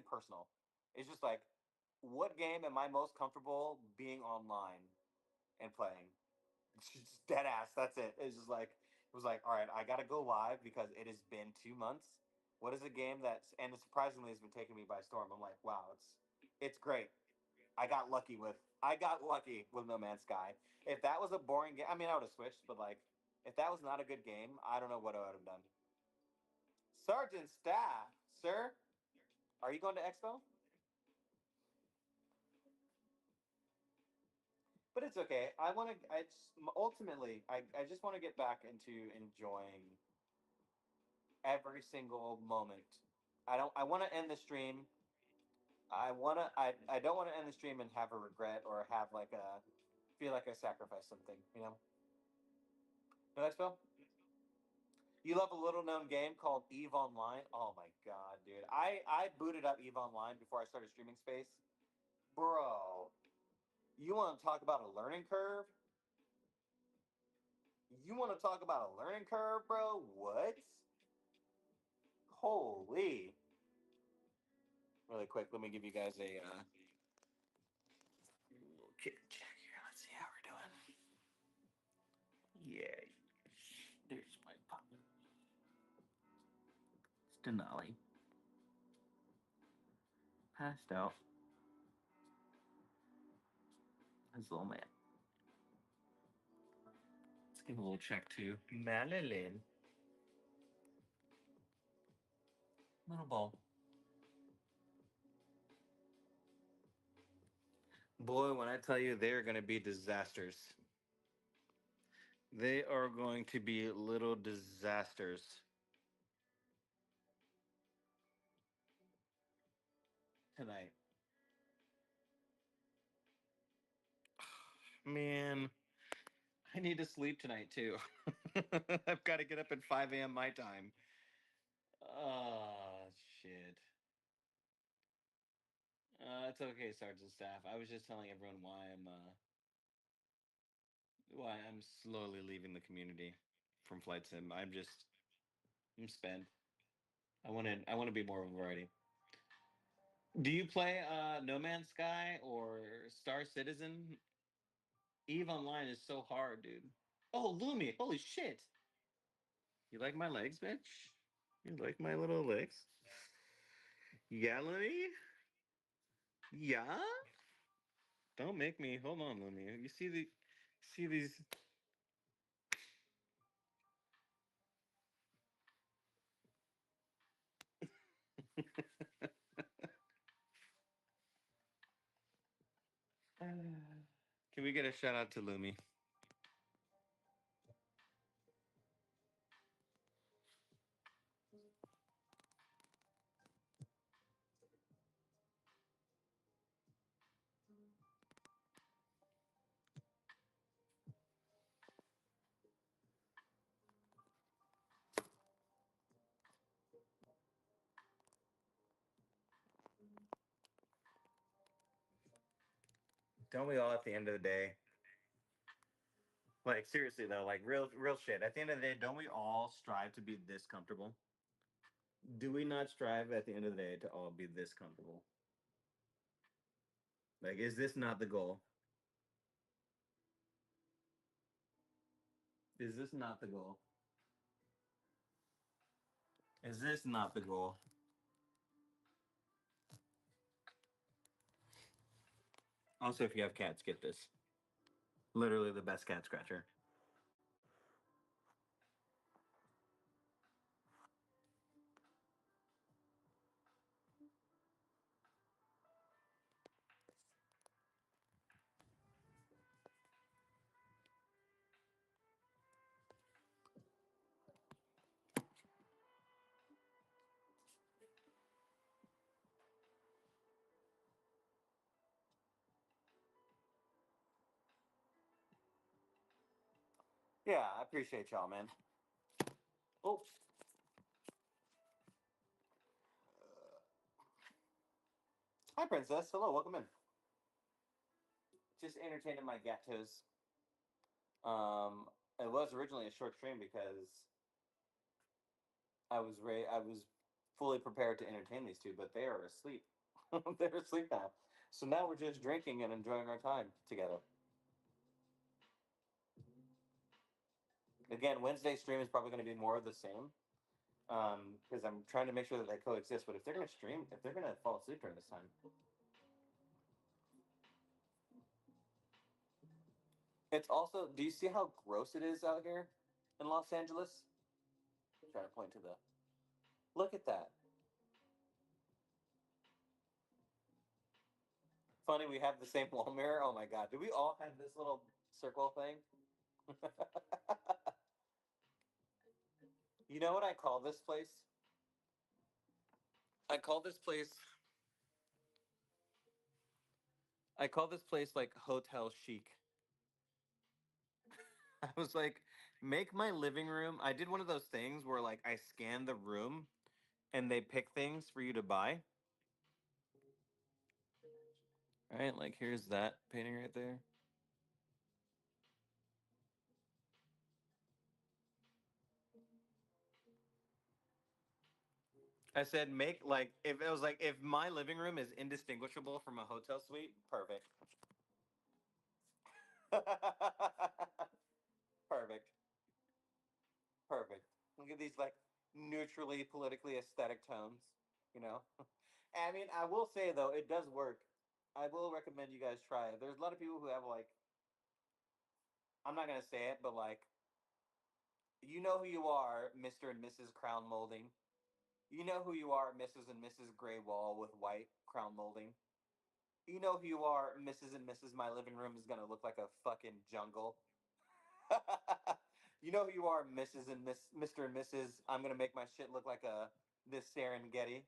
personal. It's just like, what game am I most comfortable being online and playing? Just dead ass. That's it. It's just like it was like, all right, I gotta go live because it has been 2 months. What is a game that's and it surprisingly has been taking me by storm. I'm like, wow, it's great. I got lucky with No Man's Sky. If that was a boring game, I mean, I would have switched, but like, if that was not a good game, I don't know what I would have done. Sergeant Staff, sir, are you going to Expo? But it's okay. Ultimately, I just want to get back into enjoying every single moment. I want to end the stream. I don't want to end the stream and have a regret or have like a feel like I sacrificed something. You know. No, Expo. You love a little known game called Eve Online. Oh my god, dude! I booted up Eve Online before I started streaming Space, bro. You want to talk about a learning curve? You want to talk about a learning curve, bro? What? Holy! Really quick, let me give you guys a little kid check here. Let's see how we're doing. Yeah, there's my pop. It's Denali. Passed out. His little man. Let's give a little check to Madeline. Little ball. Boy, when I tell you they're going to be disasters. They are going to be little disasters tonight. Man, I need to sleep tonight too. I've got to get up at 5 a.m. my time. Oh, shit. It's okay, Sergeant Staff. I was just telling everyone why I'm slowly leaving the community from Flight Sim. I'm spent. I want to be more of a variety. Do you play No Man's Sky or Star Citizen? Eve Online is so hard, dude. Oh, Lumi, holy shit! You like my legs, bitch? You like my little legs? Yeah, Lumi. Yeah. Don't make me. Hold on, Lumi. You see these? Can we get a shout out to Lumi? Don't we all at the end of the day? Like seriously though, like real shit. At the end of the day, don't we all strive to be this comfortable? Do we not strive at the end of the day to all be this comfortable? Like, is this not the goal? Is this not the goal? Is this not the goal? Also, if you have cats, get this. Literally the best cat scratcher. Yeah, I appreciate y'all, man. Oh, hi, princess. Hello, welcome in. Just entertaining my gatos. It was originally a short stream because I was fully prepared to entertain these two, but they are asleep. They're asleep now. So now we're just drinking and enjoying our time together. Again, Wednesday stream is probably going to be more of the same because I'm trying to make sure that they coexist. But if they're going to stream, if they're going to fall asleep during this time, it's also. Do you see how gross it is out here in Los Angeles? I'm trying to point to the. Look at that. Funny, we have the same wall mirror. Oh my god, do we all have this little circle thing? You know what I call this place? I call this place. I call this place like hotel chic. I was like, make my living room. I did one of those things where like I scan the room and they pick things for you to buy. Right? Like here's that painting right there. I said make like if it was like if my living room is indistinguishable from a hotel suite, perfect. Perfect. Perfect. Look at these like neutrally politically aesthetic tones, you know? I mean, I will say though, it does work. I will recommend you guys try it. There's a lot of people who have like I'm not gonna say it, but like you know who you are, Mr. and Mrs. Crown Molding. You know who you are, Mrs. and Mrs. Gray Wall with white crown molding. You know who you are, Mrs. and Mrs. My living room is gonna look like a fucking jungle. You know who you are, Mrs. and Mr. and Mrs. I'm gonna make my shit look like a this Serengeti.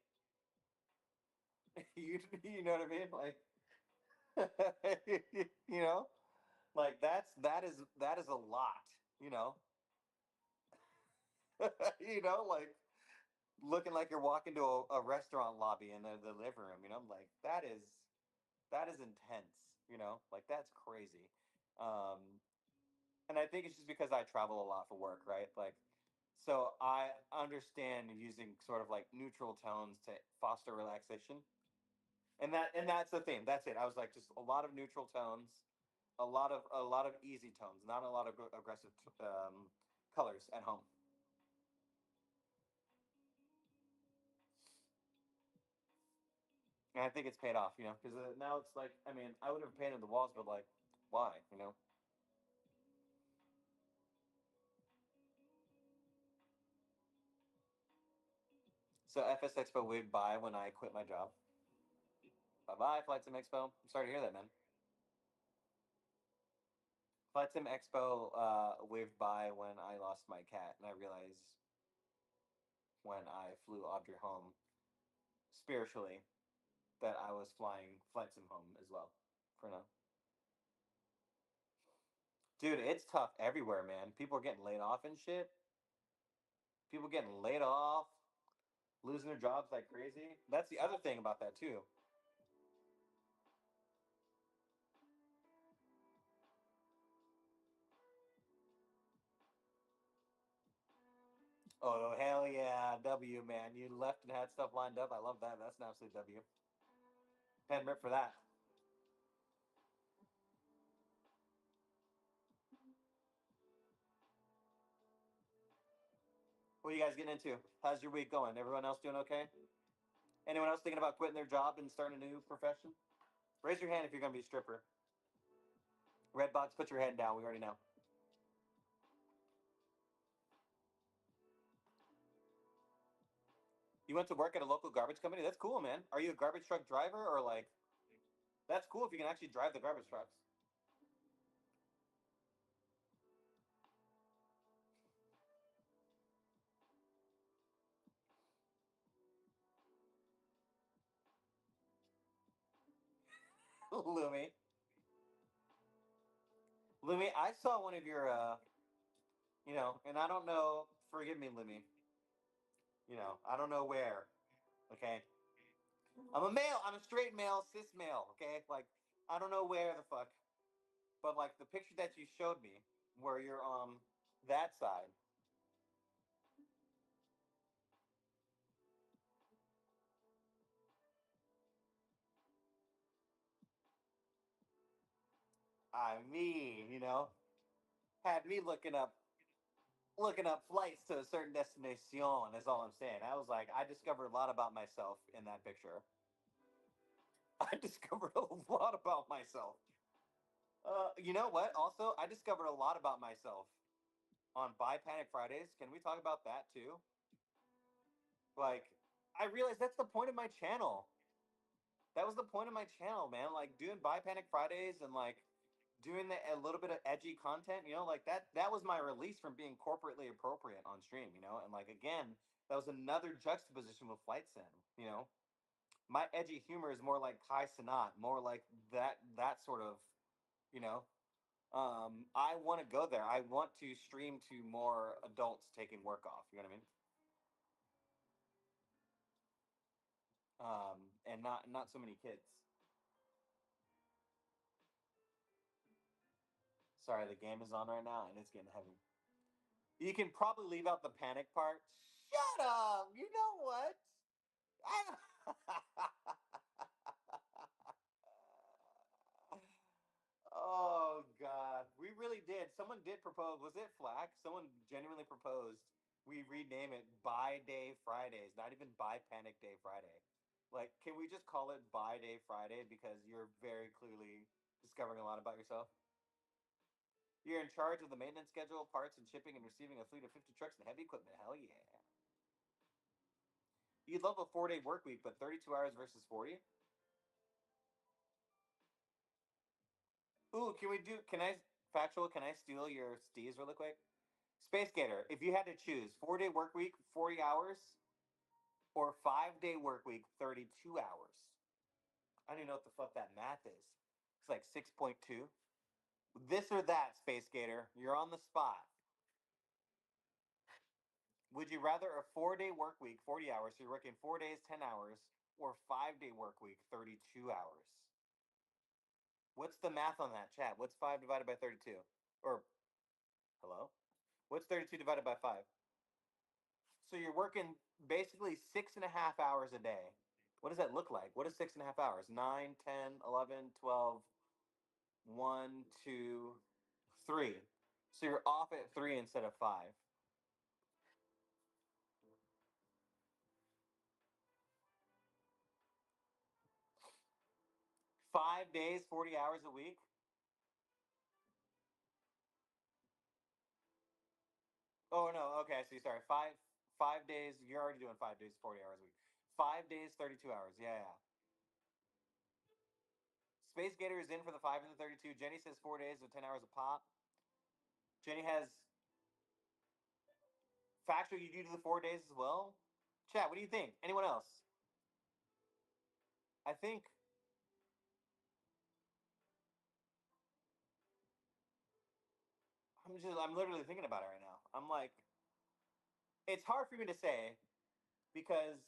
You know what I mean? Like you know, like that is a lot. You know, you know, like looking like you're walking to a restaurant lobby in the living room. You know, I'm like that is intense. You know, like that's crazy. Um, and I think it's just because I travel a lot for work, right? Like, so I understand using sort of like neutral tones to foster relaxation, and that's the theme. That's it. I was like, just a lot of neutral tones, a lot of easy tones, not a lot of aggressive colors at home. And I think it's paid off, you know, because now it's like, I mean, I would have painted the walls, but like, why, you know? So FS Expo would buy when I quit my job. Bye bye, Flight Sim Expo. I'm sorry to hear that, man. Flight Sim Expo waved by when I lost my cat, and I realized when I flew Audrey home spiritually that I was flying Flight Sim home as well. For now, dude, it's tough everywhere, man. People are getting laid off and shit. People getting laid off, losing their jobs like crazy. That's the other thing about that too. Oh hell yeah, W man! You left and had stuff lined up. I love that. That's an absolute W. Pen rip for that. What are you guys getting into? How's your week going? Everyone else doing okay? Anyone else thinking about quitting their job and starting a new profession? Raise your hand if you're gonna be a stripper. Red box, put your hand down. We already know. You went to work at a local garbage company? That's cool, man. Are you a garbage truck driver or like that's cool if you can actually drive the garbage trucks. Lumi. Lumi, I saw one of your and I don't know, forgive me, Lumi. I don't know where. Okay. I'm a male, I'm a straight male, cis male, okay? Like, I don't know where the fuck. But like the picture that you showed me where you're that side. I mean, had me looking up flights to a certain destination is all I'm saying. I was like, I discovered a lot about myself in that picture. I discovered a lot about myself. You know what? Also, I discovered a lot about myself on Buy Panic Fridays. Can we talk about that too? Like, I realized that's the point of my channel. That was the point of my channel, man. Like doing Buy Panic Fridays and like doing a little bit of edgy content, like that was my release from being corporately appropriate on stream, and like again, that was another juxtaposition with Flight Sim, My edgy humor is more like Kai Sanat, more like that sort of, you know. I want to go there. I want to stream to more adults taking work off. You know what I mean? And not so many kids. Sorry, the game is on right now and it's getting heavy. You can probably leave out the panic part. Shut up! You know what? Oh God, we really did. Someone did propose. Was it Flack? Someone genuinely proposed. We rename it Buy Day Fridays, not even Buy Panic Day Friday. Like, can we just call it Buy Day Friday because you're very clearly discovering a lot about yourself? You're in charge of the maintenance schedule, parts and shipping, and receiving a fleet of 50 trucks and heavy equipment. Hell yeah! You'd love a 4-day work week, but 32 hours versus 40. Ooh, can we do? Can I factual? Can I steal your steez really quick? Space Gator, if you had to choose 4-day work week, 40 hours, or 5-day work week, 32 hours. I don't even know what the fuck that math is. It's like 6.2. This or that, Space Gator. You're on the spot. Would you rather a 4-day work week, 40 hours, so you're working 4 days, 10 hours, or 5-day work week, 32 hours? What's the math on that, chat? What's 5 divided by 32? Or, hello? What's 32 divided by 5? So you're working basically 6.5 hours a day. What does that look like? What is 6.5 hours? 9, 10, 11, 12, 1, 2, 3. So you're off at 3 instead of 5. 5 days, 40 hours a week? Oh no, okay, I see. Sorry. Five days, you're already doing 5 days, 40 hours a week. 5 days, 32 hours. Yeah, yeah. Space Gator is in for the 5 and the 32. Jenny says 4 days with 10 hours of pop. Jenny has factual, you do the 4 days as well? Chat, what do you think? Anyone else? I think I'm literally thinking about it right now. I'm like, it's hard for me to say because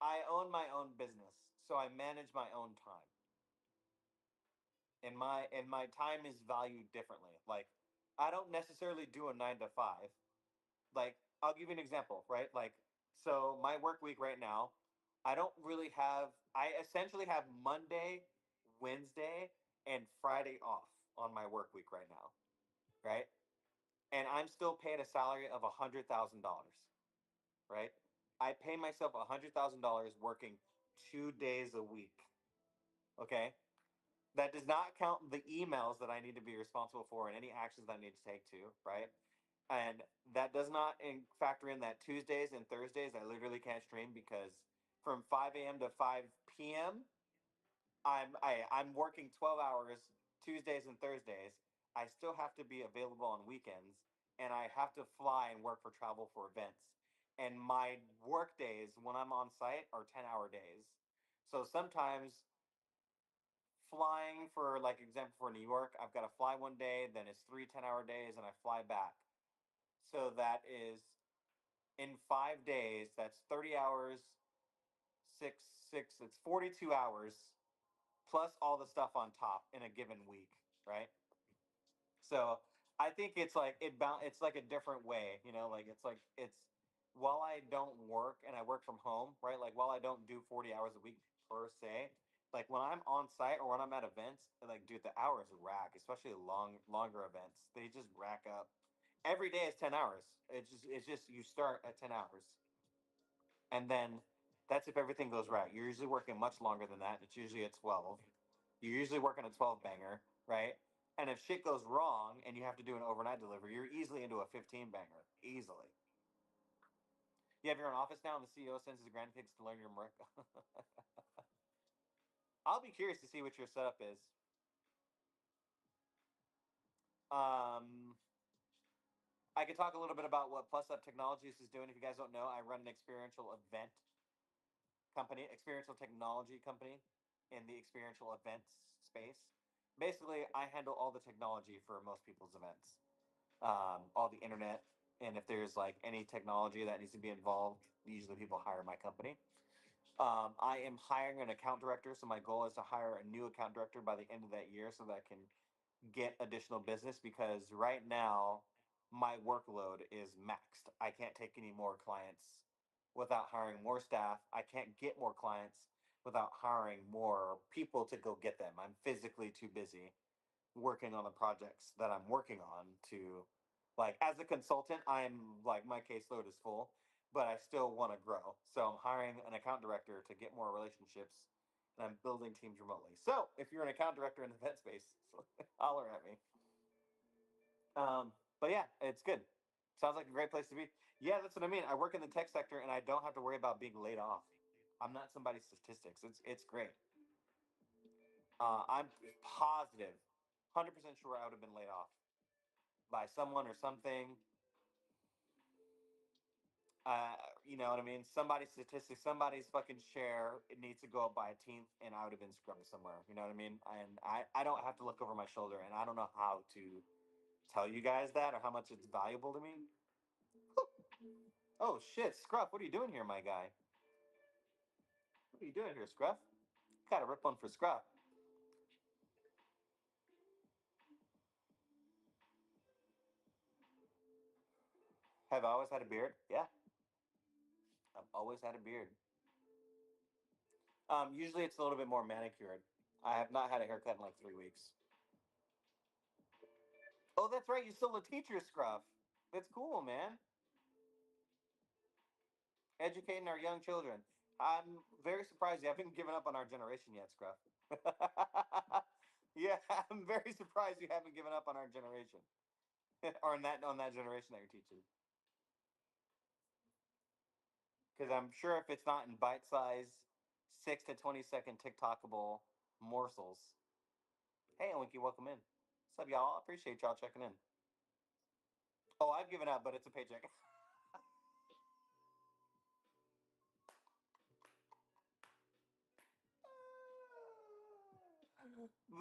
I own my own business, so I manage my own time. And my time is valued differently. Like I don't necessarily do a 9 to 5. Like, I'll give you an example, right? Like, so my work week right now, I don't really have, I essentially have Monday, Wednesday, and Friday off on my work week right now, right? And I'm still paid a salary of $100,000, right? I pay myself $100,000 working 2 days a week, okay? That does not count the emails that I need to be responsible for and any actions that I need to take to, right? And that does not factor in that Tuesdays and Thursdays I literally can't stream because from 5 a.m. to 5 p.m. I'm working 12 hours Tuesdays and Thursdays. I still have to be available on weekends, and I have to fly and work for travel for events. And my work days when I'm on site are 10-hour days. So sometimes flying for, like, example, for New York, I've got to fly one day, then it's 3 10-hour days, and I fly back. So that is in 5 days, that's 30 hours, it's 42 hours plus all the stuff on top in a given week, right? So I think it's like it's like a different way, like it's while I don't work and I work from home, right? Like while I don't do 40 hours a week per se, like when I'm on site or when I'm at events, like dude, the hours rack, especially longer events. They just rack up. Every day is 10 hours. It's just you start at 10 hours. And then that's if everything goes right. You're usually working much longer than that. It's usually a 12. You're usually working a 12 banger, right? And if shit goes wrong and you have to do an overnight delivery, you're easily into a 15 banger. Easily. You have your own office now and the CEO sends his grandkids to learn your work. I'll be curious to see what your setup is. Um, I could talk a little bit about what Plus Up Technologies is doing. If you guys don't know, I run an experiential event company, experiential technology company in the experiential events space. Basically, I handle all the technology for most people's events, all the internet, and if there's like any technology that needs to be involved, usually people hire my company. I am hiring an account director, so my goal is to hire a new account director by the end of that year so that I can get additional business because right now my workload is maxed. I can't take any more clients without hiring more staff. I can't get more clients without hiring more people to go get them. I'm physically too busy working on the projects that I'm working on to, like, as a consultant, I'm like my caseload is full, but I still want to grow. So I'm hiring an account director to get more relationships and I'm building teams remotely. So if you're an account director in the vet space, holler at me. But yeah, it's good. Sounds like a great place to be. Yeah, that's what I mean. I work in the tech sector and I don't have to worry about being laid off. I'm not somebody's statistics. It's great. I'm positive, 100% sure I would have been laid off by someone or something. You know what I mean? Somebody's statistics, somebody's fucking share. It needs to go up by a tenth, and I would have been scrubbed somewhere. You know what I mean? And I don't have to look over my shoulder, and I don't know how to tell you guys that or how much it's valuable to me. Oh shit, Scruff, what are you doing here, my guy? What are you doing here, Scruff? Gotta rip one for Scruff. Have I always had a beard? Yeah, I've always had a beard. Usually it's a little bit more manicured. I have not had a haircut in like 3 weeks. Oh, that's right. You're still a teacher, Scruff. That's cool, man. Educating our young children. I'm very surprised you haven't given up on our generation yet, Scruff. Yeah, I'm very surprised you haven't given up on our generation, or on that generation that you're teaching. Because I'm sure if it's not in bite-sized 6 to 20 second TikTokable morsels. Hey, Winky, welcome in. What's up, y'all? I appreciate y'all checking in. Oh, I've given up, but it's a paycheck.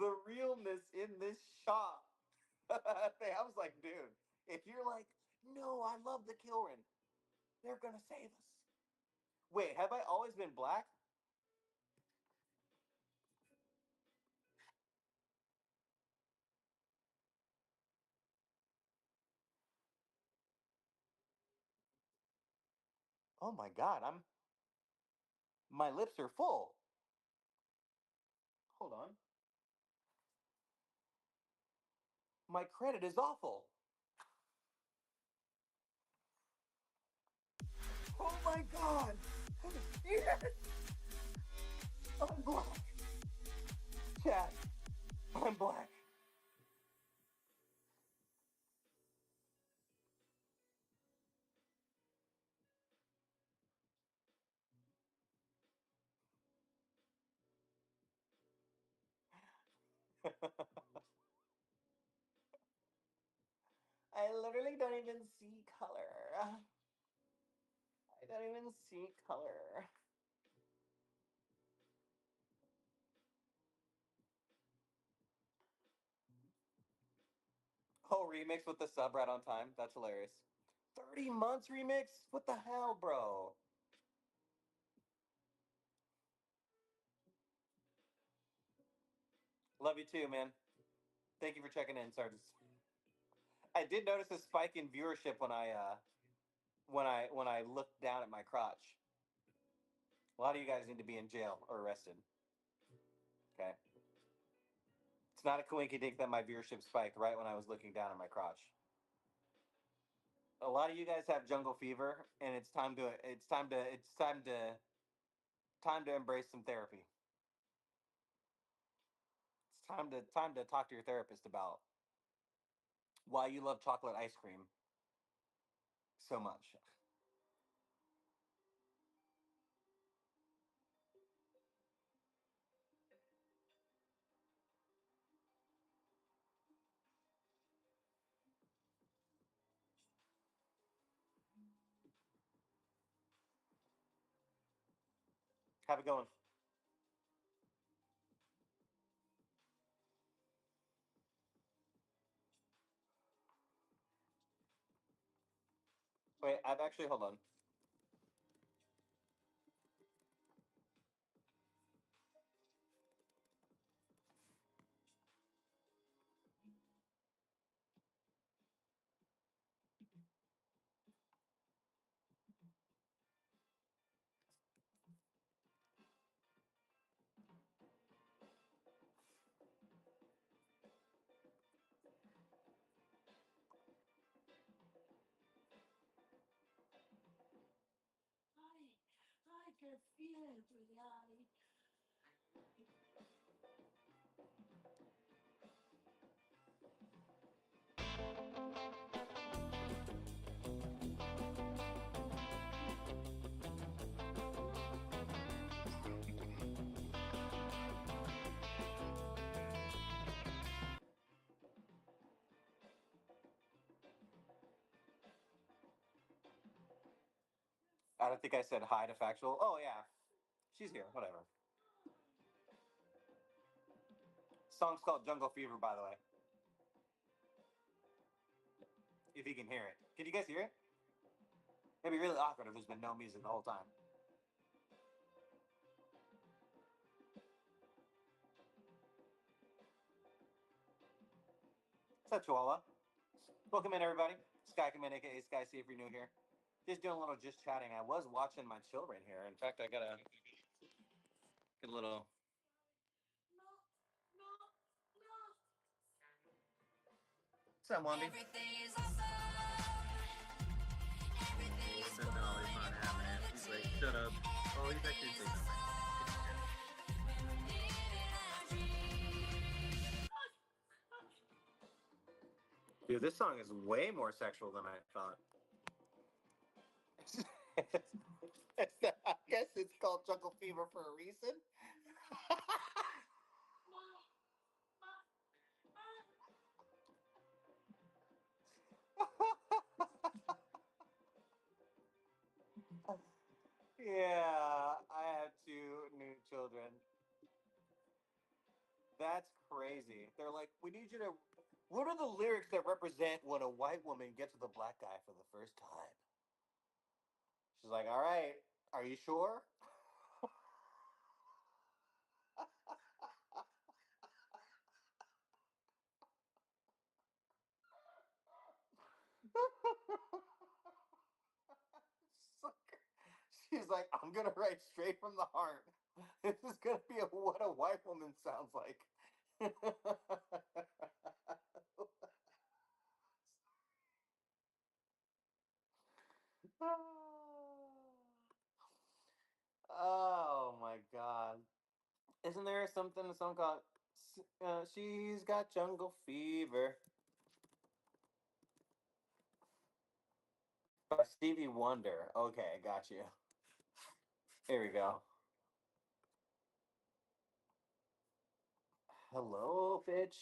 The realness in this shop. I was like, dude, if you're like, no, I love the Kilrin, they're gonna save us. Wait, have I always been black? Oh my God, my lips are full. Hold on. My credit is awful. Oh my God. Yes! I'm black. Chat. I'm black. I literally don't even see color. I don't even see color. Oh, remix with the sub right on time. That's hilarious. 30 months remix? What the hell, bro? Love you too, man. Thank you for checking in, Sardis. I did notice a spike in viewership when I looked down at my crotch. A lot of you guys need to be in jail or arrested. Okay. It's not a coinky dink that my viewership spiked right when I was looking down at my crotch. A lot of you guys have jungle fever, and it's time to embrace some therapy. It's time to talk to your therapist about why you love chocolate ice cream so much. Have it going. Wait, I've actually hold on. I can feel it through the eye. I don't think I said hi to Factual. Oh yeah, she's here. Whatever. Song's called Jungle Fever, by the way. If you can hear it, can you guys hear it? It'd be really awkward if there's been no music the whole time. What's up, Chihuahua? Welcome in, everybody. Sky Command, aka Sky C, if you're new here. Just doing a little just chatting. I was watching my children here. In fact, I gotta get a little. What's up, Wambi? Everything is awesome. Everything is No, he's not having it. He's like, shut up. Oh, he's actually saying Dude, this song is way more sexual than I thought. I guess it's called Jungle Fever for a reason. Yeah, I have two new children. That's crazy. They're like, we need you to. What are the lyrics that represent when a white woman gets with a black guy for the first time? She's like, all right, are you sure? Sucker. gonna write straight from the heart. This is gonna be what a white woman sounds like. Oh my god. Isn't there a song called She's Got Jungle Fever by Stevie Wonder? Okay, got you. Here we go. Hello, bitch.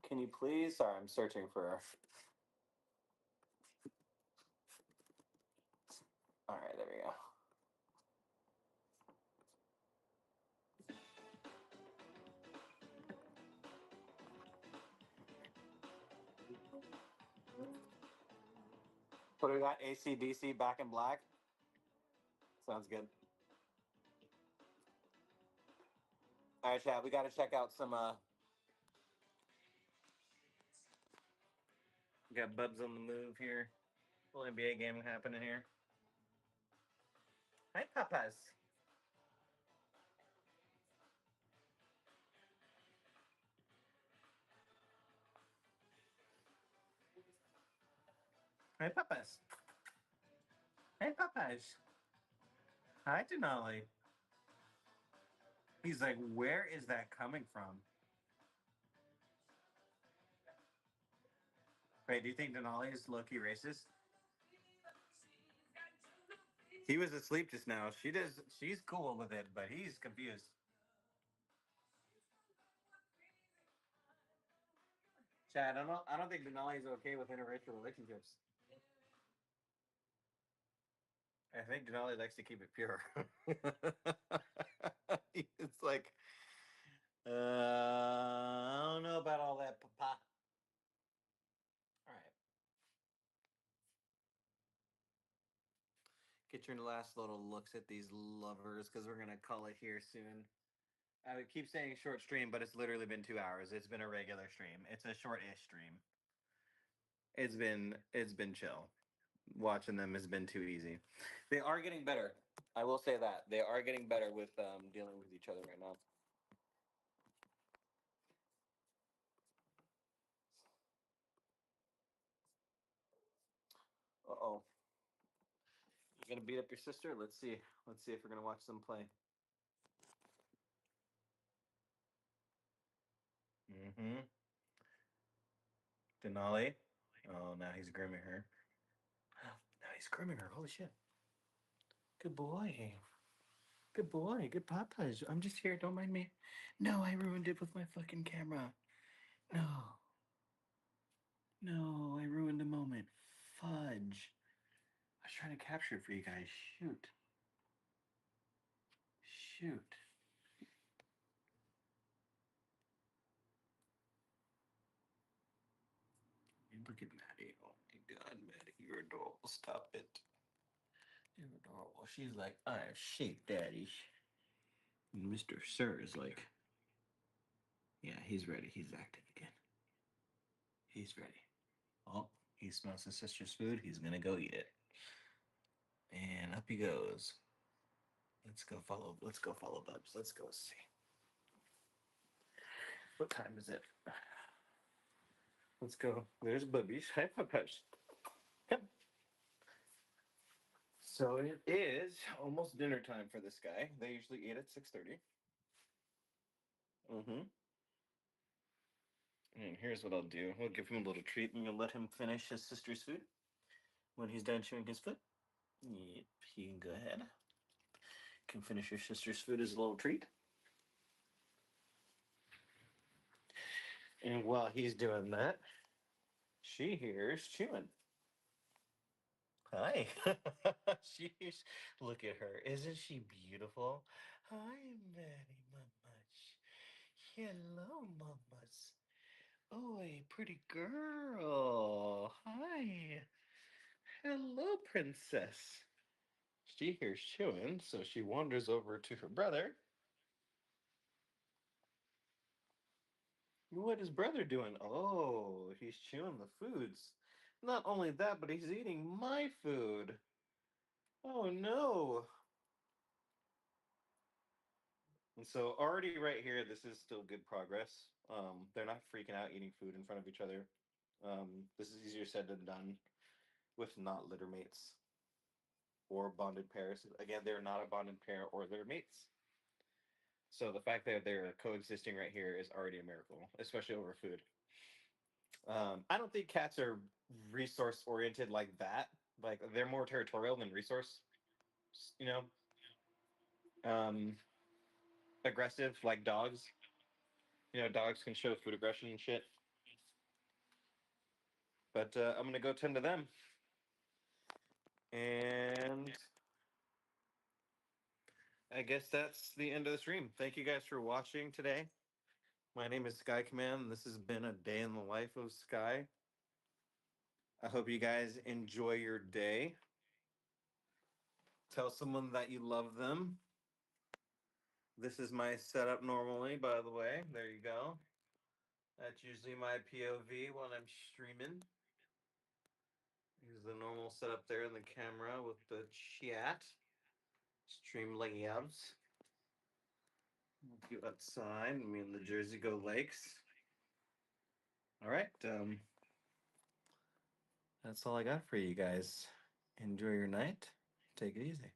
Can you please? Sorry, I'm searching for. Alright, there we go. What do we got? ACDC Back in Black? Sounds good. Alright, Chad, we gotta check out some we got Bubs on the move here. Little NBA game happening here. Hi, Papas. Hi, Papas. Hey, Papas. Hi, Denali. He's like, where is that coming from? Wait, do you think Denali is low-key racist? He was asleep just now. She's cool with it, but he's confused. Chad, I don't think Denali's okay with interracial relationships. I think Denali likes to keep it pure. It's like, I don't know about all that, Papa. All right. Get your last little looks at these lovers because we're gonna call it here soon. I would keep saying short stream, but it's literally been 2 hours. It's been a regular stream. It's a short-ish stream. It's been chill. Watching them has been too easy. They are getting better. I will say that they are getting better with dealing with each other right now. Uh oh. You gonna beat up your sister? Let's see. Let's see if we're gonna watch them play. Mm-hmm. Denali. Oh, now he's grooming her. Now he's grooming her. Holy shit. Good boy. Good boy. Good papas. I'm just here. Don't mind me. No, I ruined it with my fucking camera. No. No, I ruined the moment. Fudge. I was trying to capture it for you guys. Shoot. Shoot. Look at Maddie. Oh my god, Maddie. You're adorable. Stop it. You're adorable. She's like, I shake daddy. And Mr. Sir is like, yeah, he's ready. He's active again. He's ready. Oh, he smells his sister's food. He's gonna go eat it. And up he goes. Let's go follow. Let's go follow Bubs. Let's go see. What time is it? Let's go. There's Bubbies. Hi, Puppers. Yep. So it is almost dinner time for this guy. They usually eat at 6:30. Mm-hmm. And here's what I'll do. We'll give him a little treat and we'll let him finish his sister's food. When he's done chewing his food, yep, he can go ahead. Can finish your sister's food as a little treat. And while he's doing that, she hears chewing. Hi. She's look at her. Isn't she beautiful? Hi, Maddie Mamas. Hello, Mamas. Oh, a pretty girl. Hi. Hello, princess. She hears chewing, so she wanders over to her brother. What is brother doing? Oh, he's chewing the foods. Not only that, but he's eating my food. Oh no. And so already right here, this is still good progress. They're not freaking out eating food in front of each other. This is easier said than done with not litter mates or bonded pairs. Again, they're not a bonded pair or they're mates. So the fact that they're coexisting right here is already a miracle, especially over food. I don't think cats are resource oriented like that. Like they're more territorial than resource, you know, um, aggressive like dogs. Dogs can show food aggression and shit. But I'm gonna go tend to them. And I guess that's the end of the stream. Thank you guys for watching today. My name is Sky Command. This has been a day in the life of Sky. I hope you guys enjoy your day. Tell someone that you love them. This is my setup normally, by the way. There you go. That's usually my POV when I'm streaming. Here's the normal setup there in the camera with the chat. Stream layouts. Go outside. Me and the Jersey Go Lakes. All right. That's all I got for you guys. Enjoy your night. Take it easy.